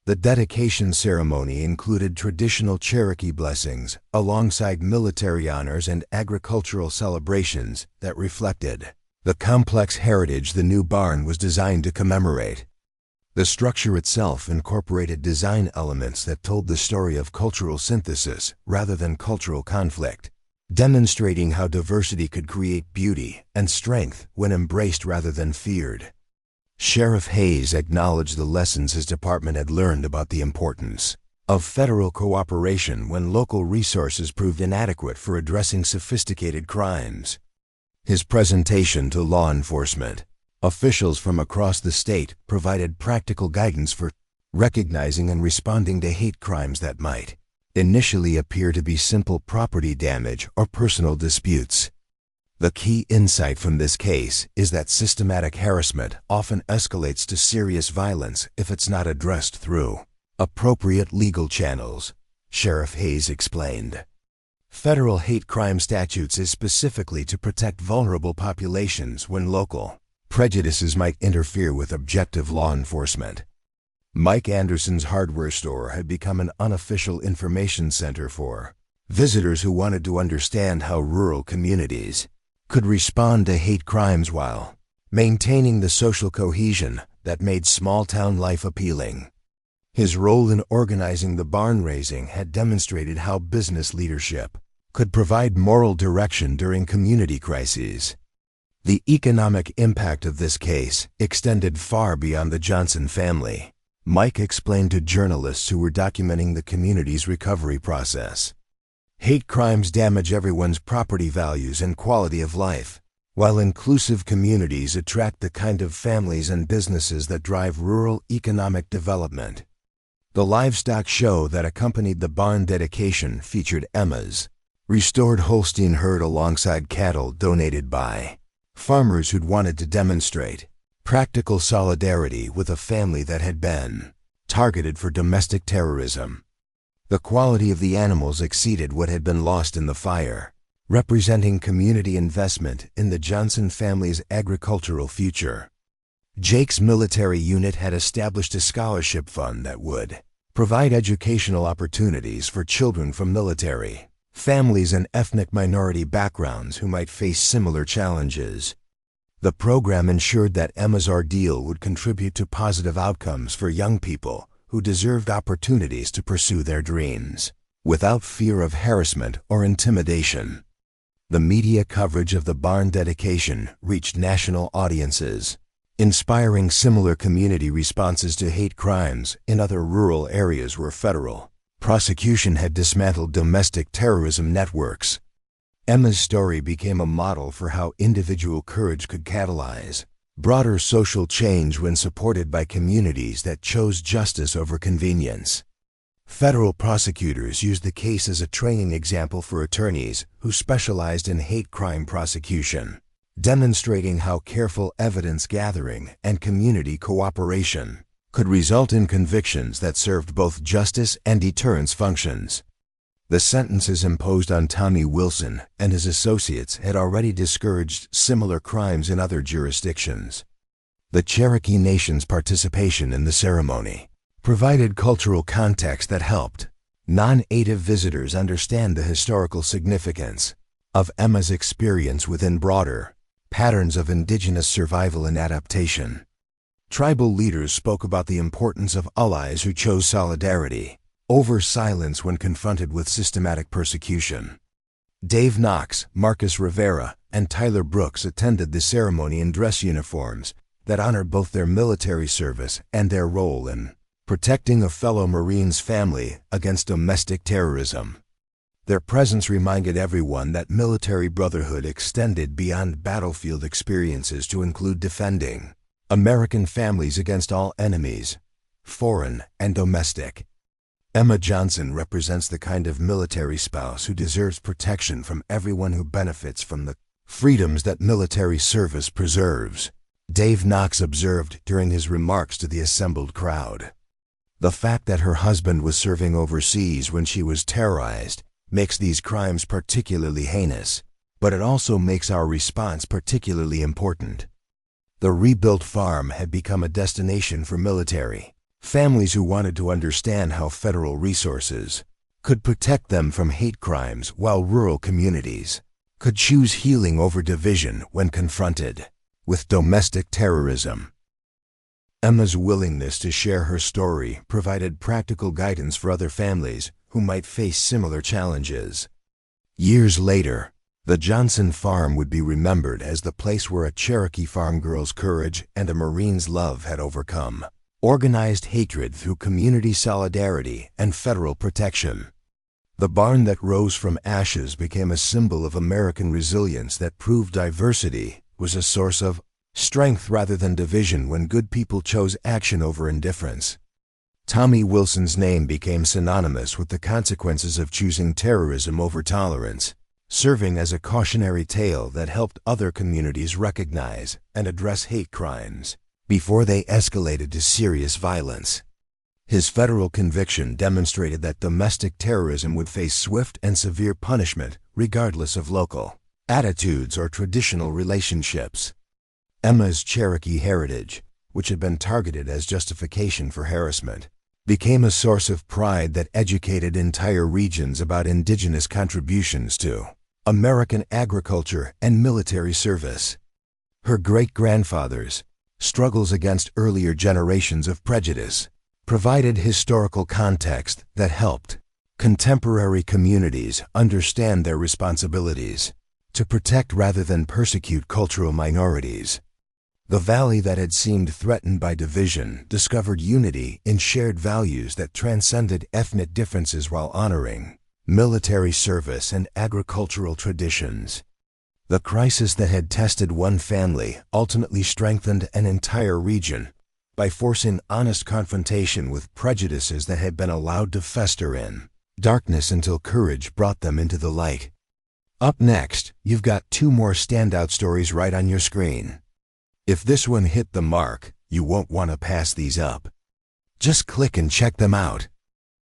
The dedication ceremony included traditional Cherokee blessings alongside military honors and agricultural celebrations that reflected the complex heritage the new barn was designed to commemorate. The structure itself incorporated design elements that told the story of cultural synthesis rather than cultural conflict, demonstrating how diversity could create beauty and strength when embraced rather than feared. Sheriff Hayes acknowledged the lessons his department had learned about the importance of federal cooperation when local resources proved inadequate for addressing sophisticated crimes. His presentation to law enforcement officials from across the state provided practical guidance for recognizing and responding to hate crimes that might initially appear to be simple property damage or personal disputes. The key insight from this case is that systematic harassment often escalates to serious violence if it's not addressed through appropriate legal channels, Sheriff Hayes explained. Federal hate crime statutes is specifically to protect vulnerable populations when local prejudices might interfere with objective law enforcement. Mike Anderson's hardware store had become an unofficial information center for visitors who wanted to understand how rural communities could respond to hate crimes while maintaining the social cohesion that made small-town life appealing. His role in organizing the barn raising had demonstrated how business leadership could provide moral direction during community crises. The economic impact of this case extended far beyond the Johnson family, Mike explained to journalists who were documenting the community's recovery process. Hate crimes damage everyone's property values and quality of life, while inclusive communities attract the kind of families and businesses that drive rural economic development. The livestock show that accompanied the barn dedication featured Emma's restored Holstein herd alongside cattle donated by farmers who'd wanted to demonstrate practical solidarity with a family that had been targeted for domestic terrorism. The quality of the animals exceeded what had been lost in the fire, representing community investment in the Johnson family's agricultural future. Jake's military unit had established a scholarship fund that would provide educational opportunities for children from military families and ethnic minority backgrounds who might face similar challenges. The program ensured that Emma's ordeal would contribute to positive outcomes for young people who deserved opportunities to pursue their dreams, without fear of harassment or intimidation. The media coverage of the barn dedication reached national audiences, inspiring similar community responses to hate crimes in other rural areas where federal prosecution had dismantled domestic terrorism networks. Emma's story became a model for how individual courage could catalyze broader social change when supported by communities that chose justice over convenience. Federal prosecutors used the case as a training example for attorneys who specialized in hate crime prosecution, demonstrating how careful evidence gathering and community cooperation could result in convictions that served both justice and deterrence functions. The sentences imposed on Tommy Wilson and his associates had already discouraged similar crimes in other jurisdictions. The Cherokee Nation's participation in the ceremony provided cultural context that helped non-native visitors understand the historical significance of Emma's experience within broader patterns of indigenous survival and adaptation. Tribal leaders spoke about the importance of allies who chose solidarity over silence when confronted with systematic persecution. Dave Knox, Marcus Rivera, and Tyler Brooks attended the ceremony in dress uniforms that honored both their military service and their role in protecting a fellow Marine's family against domestic terrorism. Their presence reminded everyone that military brotherhood extended beyond battlefield experiences to include defending American families against all enemies, foreign and domestic. Emma Johnson represents the kind of military spouse who deserves protection from everyone who benefits from the freedoms that military service preserves, Dave Knox observed during his remarks to the assembled crowd. The fact that her husband was serving overseas when she was terrorized makes these crimes particularly heinous, but it also makes our response particularly important. The rebuilt farm had become a destination for military families who wanted to understand how federal resources could protect them from hate crimes, while rural communities could choose healing over division when confronted with domestic terrorism. Emma's willingness to share her story provided practical guidance for other families who might face similar challenges. Years later, the Johnson farm would be remembered as the place where a Cherokee farm girl's courage and a Marine's love had overcome organized hatred through community solidarity and federal protection. The barn that rose from ashes became a symbol of American resilience that proved diversity was a source of strength rather than division when good people chose action over indifference. Tommy Wilson's name became synonymous with the consequences of choosing terrorism over tolerance, serving as a cautionary tale that helped other communities recognize and address hate crimes before they escalated to serious violence. His federal conviction demonstrated that domestic terrorism would face swift and severe punishment regardless of local attitudes or traditional relationships. Emma's Cherokee heritage, which had been targeted as justification for harassment, became a source of pride that educated entire regions about indigenous contributions to American agriculture and military service. Her great-grandfather's struggles against earlier generations of prejudice provided historical context that helped contemporary communities understand their responsibilities to protect rather than persecute cultural minorities. The valley that had seemed threatened by division discovered unity in shared values that transcended ethnic differences while honoring military service and agricultural traditions. The crisis that had tested one family ultimately strengthened an entire region by forcing honest confrontation with prejudices that had been allowed to fester in darkness until courage brought them into the light. Up next, you've got 2 more standout stories right on your screen. If this one hit the mark, you won't want to pass these up. Just click and check them out.